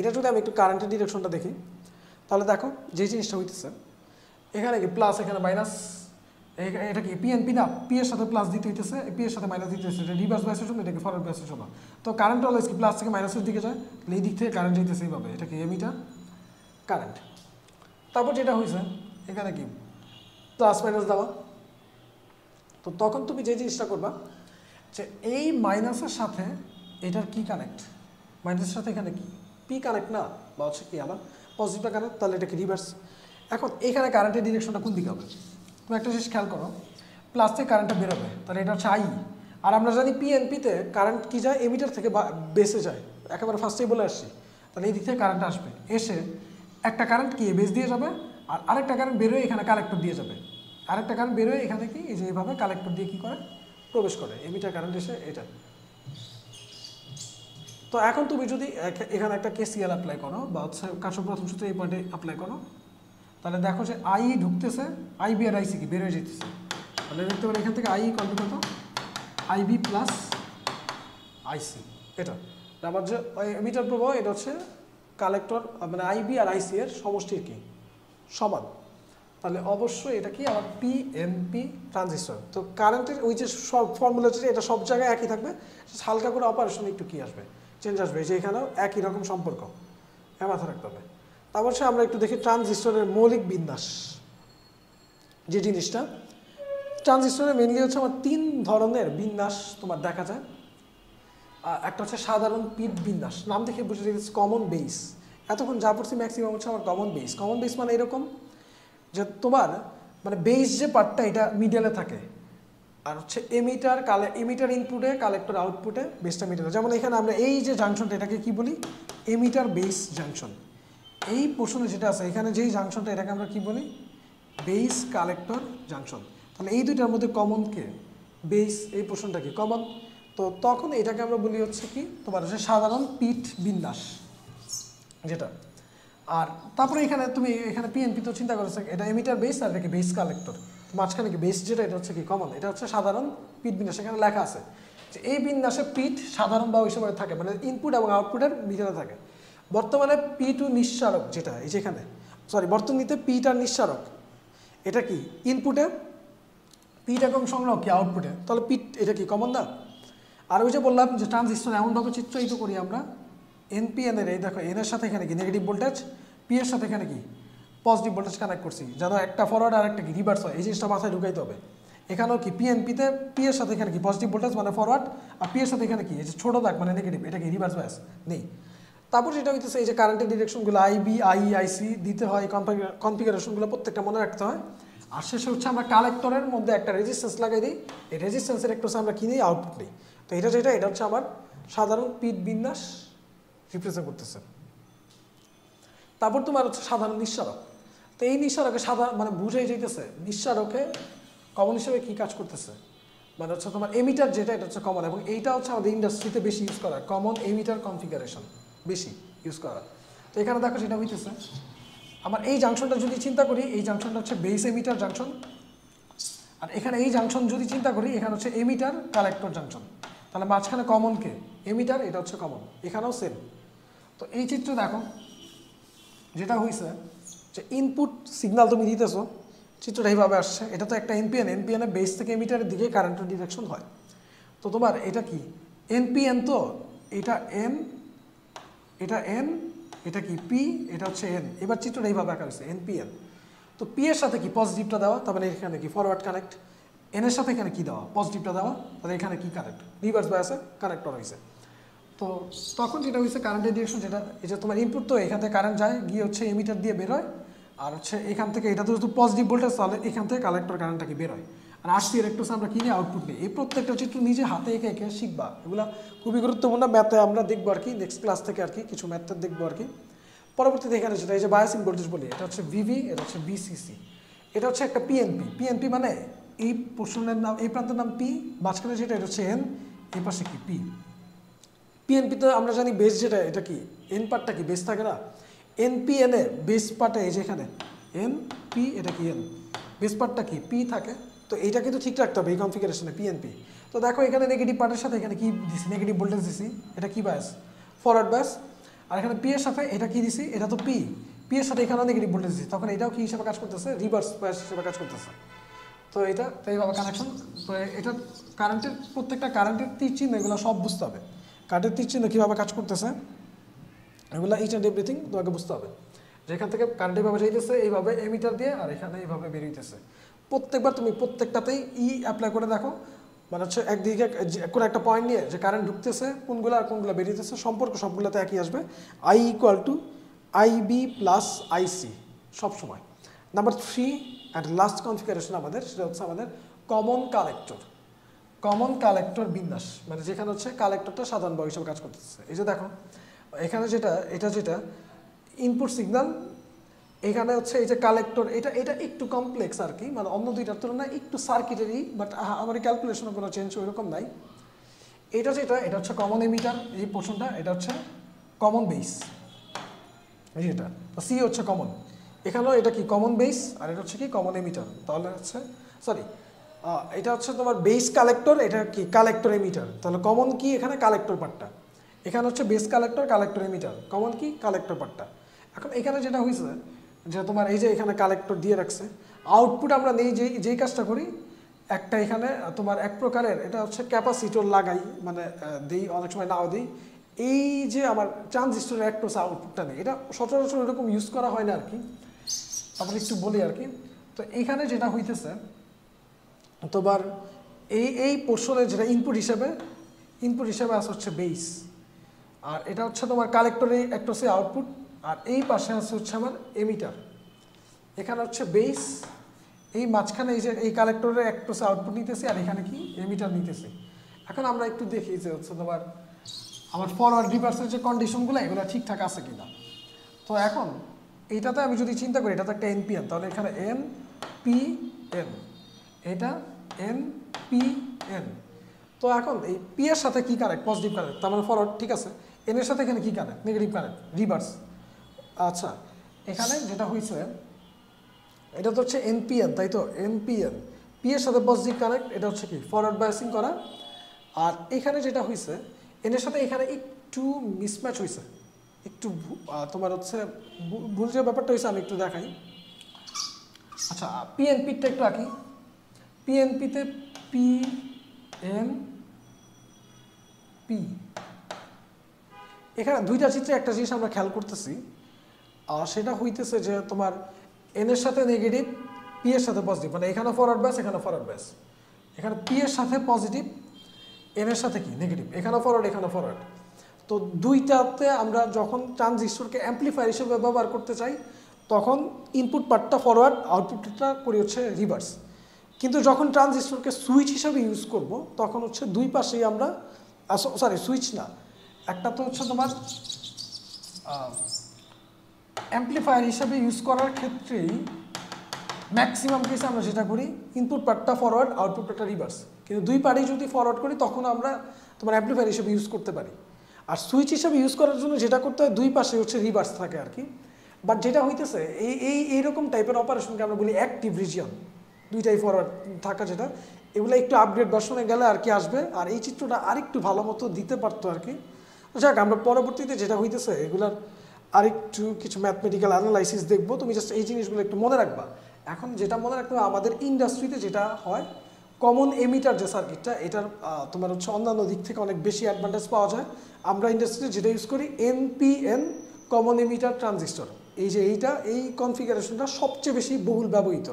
S1: এটা যদি আমি একটু কারেন্টের ডিরেকশনটা দেখি, তাহলে দেখো যে জিনিসটা হইতেছে এখানে কি প্লাস, এখানে মাইনাস, এটা কি পিএনপি না, পি এর সাথে প্লাস দিতে হইতেছে, পি এর সাথে মাইনাস দিতে হচ্ছে, এটা রিভার্স বায়াসের জন্য, এটাকে ফরওয়ার্ড বায়াসের জন্য। তো কারেন্ট অলওয়েজ কি প্লাস থেকে মাইনাসের দিকে যায়, এই দিক থেকে কারেন্ট যেতেছে এইভাবে, এটা কি এমিটার কারেন্ট। তারপর যেটা হয়েছে এখানে কি প্লাস মাইনাস দেওয়া, তো তখন তুমি যে জিনিসটা করবা যে এই মাইনাসের সাথে এটার কি কানেক্ট, মাইনাসের সাথে এখানে কি পি কানেক্ট না, বা হচ্ছে কি আবার পজিটিভটা কানেক্ট, তাহলে এটা কি রিভার্স। এখন এখানে কারেন্টের ডিরেকশনটা কোন দিকে হবে, তুমি একটা জিনিস খেয়াল করো, প্লাস থেকে কারেন্টটা বেরোবে, তাহলে এটা হচ্ছে আই, আর আমরা জানি পিএনপিতে কারেন্ট কি যায় এমিটার থেকে বেসে যায়, একেবারে ফার্স্টেই বলে আসছি, তাহলে এই দিক থেকে কারেন্ট আসবে, এসে একটা কারেন্ট কি বেস দিয়ে যাবে, আর আরেকটা কারেন্ট বেরোয় এখানে কালেক্টর দিয়ে যাবে, আরেকটা কারেন্ট বেরোয় এখানে কি এই যে এইভাবে কালেক্টর দিয়ে কি করে প্রবেশ করে, এমিটার কারেন্ট এসে এটা। তো এখন তুমি যদি এখানে একটা কেসিএল অ্যাপ্লাই করো, বা হচ্ছে কার্শফ প্রথম সূত্রে এই পয়েন্টে অ্যাপ্লাই করো, তাহলে দেখো যে আই ঢুকতেছে, আইবি আর আইসি কি বেরোয় যেতেছে, তাহলে দেখতে পারো এখান থেকে আই কত কত আইবি প্লাস আইসি, এটা আমার যে এমিটার প্রবাহ, এটা হচ্ছে কালেক্টর মানে আইবি আর আইসি এর সমষ্টির কি সমান, তাহলে অবশ্যই এটা কি আমার পিএনপি ট্রানজিস্টর। তো কারেন্টের ওই যে সব ফর্মুলাটা এটা সব জায়গায় একই থাকবে, হালকা করে অপারেশন একটু কি আসবে চেঞ্জ আসবে, যে এখানেও একই রকম সম্পর্ক, মাথা রাখতে হবে। তারপর সে আমরা একটু দেখি ট্রানজিস্টরের মৌলিক বিন্যাস, যে জিনিসটা ট্রানজিস্টরে মেনলি হচ্ছে আমার 3 ধরনের বিন্যাস তোমার দেখা যায়। একটা হচ্ছে সাধারণ পিট বিন্যাস, নাম দেখে বুঝে গেছে কমন বেস। এতক্ষণ যা পড়ছি ম্যাক্সিমাম হচ্ছে আমার কমন বেস। কমন বেস মানে এরকম যে তোমার মানে বেস যে পার্টটা এটা মিডলে থাকে, আর হচ্ছে এমিটার ইনপুটে কালেক্টর আউটপুটে বেসটা মিডলে। যেমন এখানে আমরা এই যে জাংশনটা এটাকে কি বলি, এমিটার বেস জাংশন। এই পোর্শনে যেটা আছে এখানে যেই জাংশনটা এটাকে আমরা কি বলি, বেস কালেক্টর জাংশন। তাহলে এই দুইটার মধ্যে কমন কে, বেস, এই পোর্শনটা কি কমন। তো তখন এটাকে আমরা বলি হচ্ছে কি তোমার হচ্ছে সাধারণ পিট বিন্যাস যেটা। আর তারপরে এখানে তুমি এখানে পিএনপি তো চিন্তা করেছো এটা এমিটার বেস আর এটাকে বেস কালেক্টর, মাঝখানে কি বেস যেটা এটা হচ্ছে কি কমন, এটা হচ্ছে সাধারণ পিট বিন্যাস। এখানে লেখা আছে যে এই বিন্যাসে পিট সাধারণ বা হিসেবে থাকে, মানে ইনপুট এবং আউটপুটের ভিতরে থাকে। বর্তমানে পি টু নিঃসারক যেটা এই যেখানে, সরি বর্তনীতে পিট আর নিঃসারক এটা কি ইনপুটে, পিট এবং সংগ্রহ কি আউটপুটে, তাহলে পিট এটা কি কমন না। আর ওই যে বললাম যে ট্রানজিস্টর এমনভাবে চিত্রায়িত করি আমরা, এনপিএন এর এই দেখো এন এর সাথে এখানে কি নেগেটিভ ভোল্টেজ, পি এর সাথে এখানে কি পজিটিভ ভোল্টেজ কানেক্ট করছি, যেন একটা ফরওয়ার্ড আর একটা কি রিভার্স হয়, এই জিনিসটা মাথায় ঢুকাইতে হবে। এখানেও কি পিএনপিতে পি এর সাথে এখানে কি পজিটিভ ভোল্টেজ মানে ফরওয়ার্ড, আর পি এর সাথে এখানে কি এই যে ছোটো দাগ মানে নেগেটিভ, এটা কি রিভার্স বায়াস নেই। তারপর যেটা হইতেছে এই যে কারেন্টের ডিরেকশনগুলো আইবি আই আইসি দিতে হয়, কনফিগারেশনগুলো প্রত্যেকটা মনে রাখতে হয়। আর শেষে হচ্ছে আমরা কালেক্টরের মধ্যে একটা রেজিস্ট্যান্স লাগাই দিই, এই রেজিস্ট্যান্সের একটু আমরা কিনি আউটপুট নিই। তো এটা যেটা এটা হচ্ছে আমার সাধারণ পিট বিন্যাস রিপ্রেজেন্ট করতেছে। তারপর তোমার হচ্ছে সাধারণ নিঃসারক। তো এই নিঃসারকে সাধারণ মানে বুঝেই যাইতেছে নিঃসারকে কমন হিসেবে কি কাজ করতেছে, মানে হচ্ছে তোমার এমিটার যেটা এটা হচ্ছে কমন, এবং এইটা হচ্ছে আমাদের ইন্ডাস্ট্রিতে বেশি ইউজ করা, কমন এমিটার কনফিগারেশন বেশি ইউজ করা। তো এখানে দেখো যেটা হইতেছে আমার এই জাংশনটা যদি চিন্তা করি, এই জাংশনটা হচ্ছে বেস এমিটার জাংশন, আর এখানে এই জাংশন যদি চিন্তা করি এখানে হচ্ছে এমিটার কালেক্টর জাংশন। তাহলে মাঝখানে কমন কে, এমিটার, এটা হচ্ছে কমন, এখানেও সেম। তো এই চিত্র দেখো যেটা হয়েছে যে ইনপুট সিগন্যাল তুমি দিতেছো, চিত্রটা এইভাবে আসছে, এটা তো একটা এনপিএন, এনপিএন এর বেস থেকে এমিটারের দিকে কারেন্টের ডিরেকশন হয়। তো তোমার এটা কি এনপিএন, তো এটা এন, এটা এন, এটা কি পি, এটা হচ্ছে এন। এবার চিত্রটা এইভাবে আঁকা হয়েছে এনপিএন। তো পি এর সাথে কি পজিটিভটা দেওয়া, তার মানে এখানে কি ফরওয়ার্ড কানেক্ট, এন এর সাথে এখানে কি দেওয়া পজিটিভটা দেওয়া, তাহলে এখানে কি কানেক্ট রিভার্স বায়াসে কানেক্টর হয়েছে। তো তখন যেটা হয়েছে কারেন্টের ডিরেকশন যেটা এই যে তোমার ইনপুট, তো এখান থেকে কারেন্ট যায় গিয়ে হচ্ছে এমিটার দিয়ে বেরোয়, আর হচ্ছে এখান থেকে এটা তো পজিটিভ ভোল্টেজ, তাহলে এখান থেকে কালেক্টর কারেন্টটা কি বেরোয়, আর আসছি এর একটু আমরা কিনে আউটপুট নিই। এই প্রত্যেকটা চিত্র নিজে হাতে এঁকে এঁকে শিখবা, এগুলো খুবই গুরুত্বপূর্ণ। ম্যাথে আমরা দেখবো আর কি নেক্সট ক্লাস থেকে আর কি কিছু ম্যাথের দেখবো আর কি পরবর্তীতে। এখানে যেটা এই যে বায়াসিং ভোল্টেজ বলি, এটা হচ্ছে ভিভি, এটা হচ্ছে বিসিসি, এটা হচ্ছে একটা পিএনপি। পিএনপি মানে এই পোর্শনের নাম, এই প্রান্তের নাম পি, মাঝখানে যেটা এটা হচ্ছে এন, এই পাশে কি পি। পিএনপিতে আমরা জানি বেস যেটা এটা কি এন পার্টটা কি বেস থাকে না, এনপিএন এ বেস পার্টে এই যেখানে এন পি, এটা কি এন, বেস পার্টটা কি পি থাকে। তো এইটা কিন্তু ঠিক রাখতে হবে এই কনফিগারেশনে পিএনপি। তো দেখো এখানে নেগেটিভ পার্টের সাথে এখানে কি দিছি, নেগেটিভ ভোল্টেজ দিছি, এটা কি বায়াস ফরওয়ার্ড বায়াস। আর এখানে পি এর সাথে এটা কি দিছি, এটা তো পি, পি এর সাথে এখানেও নেগেটিভ ভোল্টেজ দিছি, তখন এটাও কি হিসাবে কাজ করতেছে, রিভার্স বায়াস হিসেবে কাজ করতেছে। তো এটা তো এইভাবে কানেকশন। তো এটা কারেন্টের প্রত্যেকটা কারেন্টের তীর চিহ্ন এগুলো সব বুঝতে হবে, কারেন্টের তীর চিহ্ন কীভাবে কাজ করতেছে এগুলো ইচ অ্যান্ড এভরিথিং তোমাকে বুঝতে হবে। যেখান থেকে কারেন্ট এইভাবে যাইতেছে এইভাবে এমিটার দিয়ে, আর এখানে এইভাবে বেরিয়েছে। প্রত্যেকবার তুমি প্রত্যেকটাতেই ই অ্যাপ্লাই করে দেখো, মানে হচ্ছে একদিকে কোনো একটা পয়েন্ট নিয়ে যে কারেন্ট ঢুকতেছে কোনগুলো আর কোনগুলো বেরিয়েছে, সম্পর্ক সবগুলোতে একই আসবে, I equal to IB plus IC সবসময়। নাম্বার 3 অ্যান্ড লাস্ট কনফিগারেশন আমাদের সেটা হচ্ছে আমাদের কমন কালেক্টর। কমন কালেক্টর বিন্যাস মানে যেখানে হচ্ছে কালেক্টরটা সাধারণ বয় হিসেবে কাজ করতেছে। এই যে দেখো এখানে যেটা এটা যেটা ইনপুট সিগন্যাল, এখানে হচ্ছে এই যে কালেক্টর, এটা এটা একটু কমপ্লেক্স আর কি, মানে অন্য দুইটার তুলনায় একটু সার্কিটারি, বাট আমার ক্যালকুলেশনে কোনো চেঞ্জ ওইরকম নাই। এটা যেটা এটা হচ্ছে কমন এমিটার, এই পোর্শনটা এটা হচ্ছে কমন বেস, এই যেটা তো সি হচ্ছে কমন, এখানেও এটা কি কমন বেস, আর এটা হচ্ছে কি কমন এমিটার। তাহলে হচ্ছে সরি এটা হচ্ছে তোমার বেস কালেক্টর, এটা কি কালেক্টর এমিটার। তাহলে কমন কি এখানে কালেক্টর পার্টটা, এখানে হচ্ছে base collector collector emitter, common কি কালেক্টর পার্টটা। এখন এখানে যেটা হয়েছে যে তোমার এই যে এখানে কালেক্টর দিয়ে রাখছে, আউটপুট আমরা নেই যেই কাজটা করি, একটা এখানে তোমার এক প্রকারের এটা হচ্ছে ক্যাপাসিটর লাগাই, মানে দিই অনেক সময় নাও দিই। এই যে আমার ট্রানজিস্টরের একটা আউটপুটটা নেই, এটা সচরাচর এরকম ইউজ করা হয় না আর কি, তারপরে একটু বলি আর কি। তো এইখানে যেটা হইতেছে তোমার এই পোর্শনে যেটা ইনপুট হিসেবে ইনপুট হিসেবে আছে হচ্ছে বেস, আর এটা হচ্ছে তোমার কালেক্টরে একটা হচ্ছে আউটপুট, আর এই পাশে আছে হচ্ছে আমার এমিটার। এখানে হচ্ছে বেস, এই মাঝখানে এই যে এই কালেক্টরের একটা হচ্ছে আউটপুট নিতেছি, আর এখানে কি এমিটার নিতেছি। এখন আমরা একটু দেখি যে হচ্ছে তোমার আমার ফরওয়ার্ড রিভার্সের যে কন্ডিশনগুলো এগুলো ঠিকঠাক আছে কিনা। তো এখন এইটাতে আমি যদি চিন্তা করি, এটা তো একটা এনপিএন, তাহলে এখানে এন পি এন, এটা এন পি এন। তো এখন এই পি এর সাথে কি কানেক্ট? পজিটিভ কানেক্ট, তার মানে ফরওয়ার্ড ঠিক আছে। এন এর সাথে এখানে কি কানেক্ট? Negative connect, reverse. আচ্ছা, এখানে যেটা হয়েছে এটা তো হচ্ছে এনপিএন, তাই তো? এনপিএন, পি এর সাথে পজিটিভ কানেক্ট, এটা হচ্ছে কি ফরওয়ার্ড বায়াসিং করা। আর এখানে যেটা হয়েছে এন এর সাথে এখানে একটু মিসম্যাচ হয়েছে, একটু তোমার হচ্ছে ভুল যে ব্যাপারটা হয়েছে আমি একটু দেখাই। আচ্ছা, পিএনপিটা একটু আঁকি। পিএনপিতে পি এন পি, এখানে দুইটা চিত্রে একটা জিনিস আমরা খেয়াল করতেছি, সেটা হইতেছে যে তোমার এন এর সাথে নেগেটিভ, পি এর সাথে পজিটিভ, মানে এখানে ফরওয়ার্ড ব্যাস, এখানে ফরওয়ার্ড ব্যাস। এখানে পি এর সাথে পজিটিভ, এন এর সাথে কি নেগেটিভ, এখানে ফরওয়ার্ড, এখানে ফরওয়ার্ড। তো দুইটাতে আমরা যখন ট্রানজিস্টরকে অ্যাম্প্লিফায়ার হিসেবে ব্যবহার করতে চাই তখন ইনপুট পার্টটা ফরওয়ার্ড, আউটপুটটা করি হচ্ছে রিভার্স। কিন্তু যখন ট্রানজিস্টরকে সুইচ হিসাবে ইউজ করব তখন হচ্ছে দুই পাশেই আমরা, সরি সুইচ না, একটা তো হচ্ছে তোমার অ্যাম্প্লিফায়ার হিসাবে ইউজ করার ক্ষেত্রেই ম্যাক্সিমাম কেসে আমরা যেটা করি ইনপুট পার্টটা ফরওয়ার্ড, আউটপুট পার্টটা রিভার্স। কিন্তু দুই পার্টই যদি ফরওয়ার্ড করি তখন আমরা তোমার অ্যাম্প্লিফায়ার হিসেবে ইউজ করতে পারি। আর সুইচ হিসাবে ইউজ করার জন্য যেটা করতে হয় দুই পাশে হচ্ছে রিভার্স থাকে আর কি। বাট যেটা হইতেছে এইরকম টাইপের অপারেশনকে আমরা বলি অ্যাক্টিভ রিজিয়ন, দুইটাই ফরওয়ার্ড থাকা, যেটা এগুলো একটু আপগ্রেড ভার্সনে গেলে আর কি আসবে। আর এই চিত্রটা আরেকটু ভালো মতো দিতে পারতো আর কি। যাক, আমরা পরবর্তীতে যেটা হইতেছে এগুলার আরেকটু কিছু ম্যাথমেটিক্যাল অ্যানালাইসিস দেখবো, তুমি জাস্ট এই জিনিসগুলো একটু মনে রাখবা। এখন যেটা মনে রাখতে হবে, আমাদের ইন্ডাস্ট্রিতে যেটা হয় কমন এমিটার যে সার্কিটটা, এটার তোমার হচ্ছে অন্যান্য দিক থেকে অনেক বেশি অ্যাডভান্টেজ পাওয়া যায়। আমরা ইন্ডাস্ট্রিতে যেটা ইউজ করি এনপিএন, কমন এমিটার ট্রানজিস্টর, এই যে এই কনফিগারেশনটা সবচেয়ে বেশি বহুল ব্যবহৃত।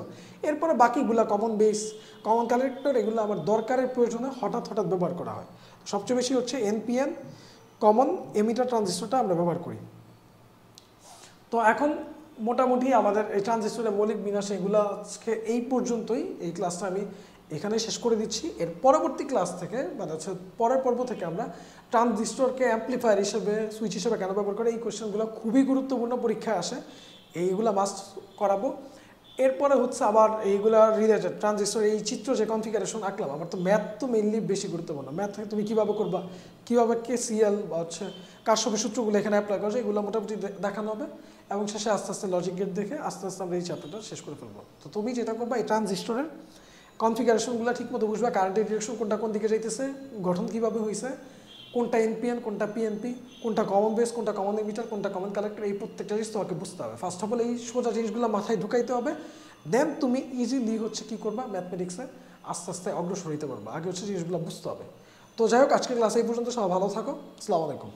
S1: এরপরে বাকিগুলা কমন বেস, কমন কালেক্টর, এগুলো আমার দরকারের প্রয়োজনে হঠাৎ ব্যবহার করা হয়। সবচেয়ে বেশি হচ্ছে এনপিএন, কমন এমিটার ট্রানজিস্টরটা আমরা ব্যবহার করি। তো এখন মোটামুটি আমাদের এই ট্রানজিস্টরের মৌলিক বিন্যাস এগুলো আজকে এই পর্যন্তই। এই ক্লাসটা আমি এখানেই শেষ করে দিচ্ছি। এর পরবর্তী ক্লাস থেকে মানে হচ্ছে পরের পর্ব থেকে আমরা ট্রানজিস্টরকে অ্যাম্প্লিফায়ার হিসেবে, সুইচ হিসেবে কেন ব্যবহার করে, এই কোয়েশ্চেনগুলো খুবই গুরুত্বপূর্ণ, পরীক্ষায় আসে, এইগুলো মাস্ট করাবো। এরপরে হচ্ছে আবার এইগুলা রিলেটেড ট্রানজিস্টর এই চিত্র যে কনফিগারেশন আঁকলাম, আমার তো ম্যাথ তো মেইনলি বেশি গুরুত্বপূর্ণ। ম্যাথ থেকে তুমি কীভাবে করবা, কীভাবে কেসিএল বা হচ্ছে কারশফের সূত্রগুলো এখানে অ্যাপ্লাই করা যায়, এগুলো মোটামুটি দেখানো হবে। এবং শেষে আস্তে আস্তে লজিক গেট দেখে আস্তে আস্তে আমরা এই চ্যাপ্টারটা শেষ করে ফেলবো। তো তুমি যেটা করবা, এই ট্রানজিস্টরের কনফিগারেশনগুলো ঠিক মতো বুঝবা, কারেন্টের ডিরেকশন কোনটা কোন দিকে যাইতেছে, গঠন কীভাবে হয়েছে, কোনটা এনপিএন, কোনটা পিএনপি, কোনটা কমন বেস, কোনটা কমন এমিটার, কোনটা কমন কালেক্টর, এই প্রত্যেকটা জিনিস তোমাকে বুঝতে হবে। ফার্স্ট অফ অল এই সোজা জিনিসগুলো মাথায় ঢুকাইতে হবে, দেন তুমি ইজিলি হচ্ছে কী করবা, ম্যাথমেটিক্সে আস্তে আস্তে অগ্রসর হইতে পারবা। আগে হচ্ছে জিনিসগুলো বুঝতে হবে। তো যাই হোক, আজকের ক্লাস এই পর্যন্ত, সবাই ভালো থাকো, আসসালামু আলাইকুম।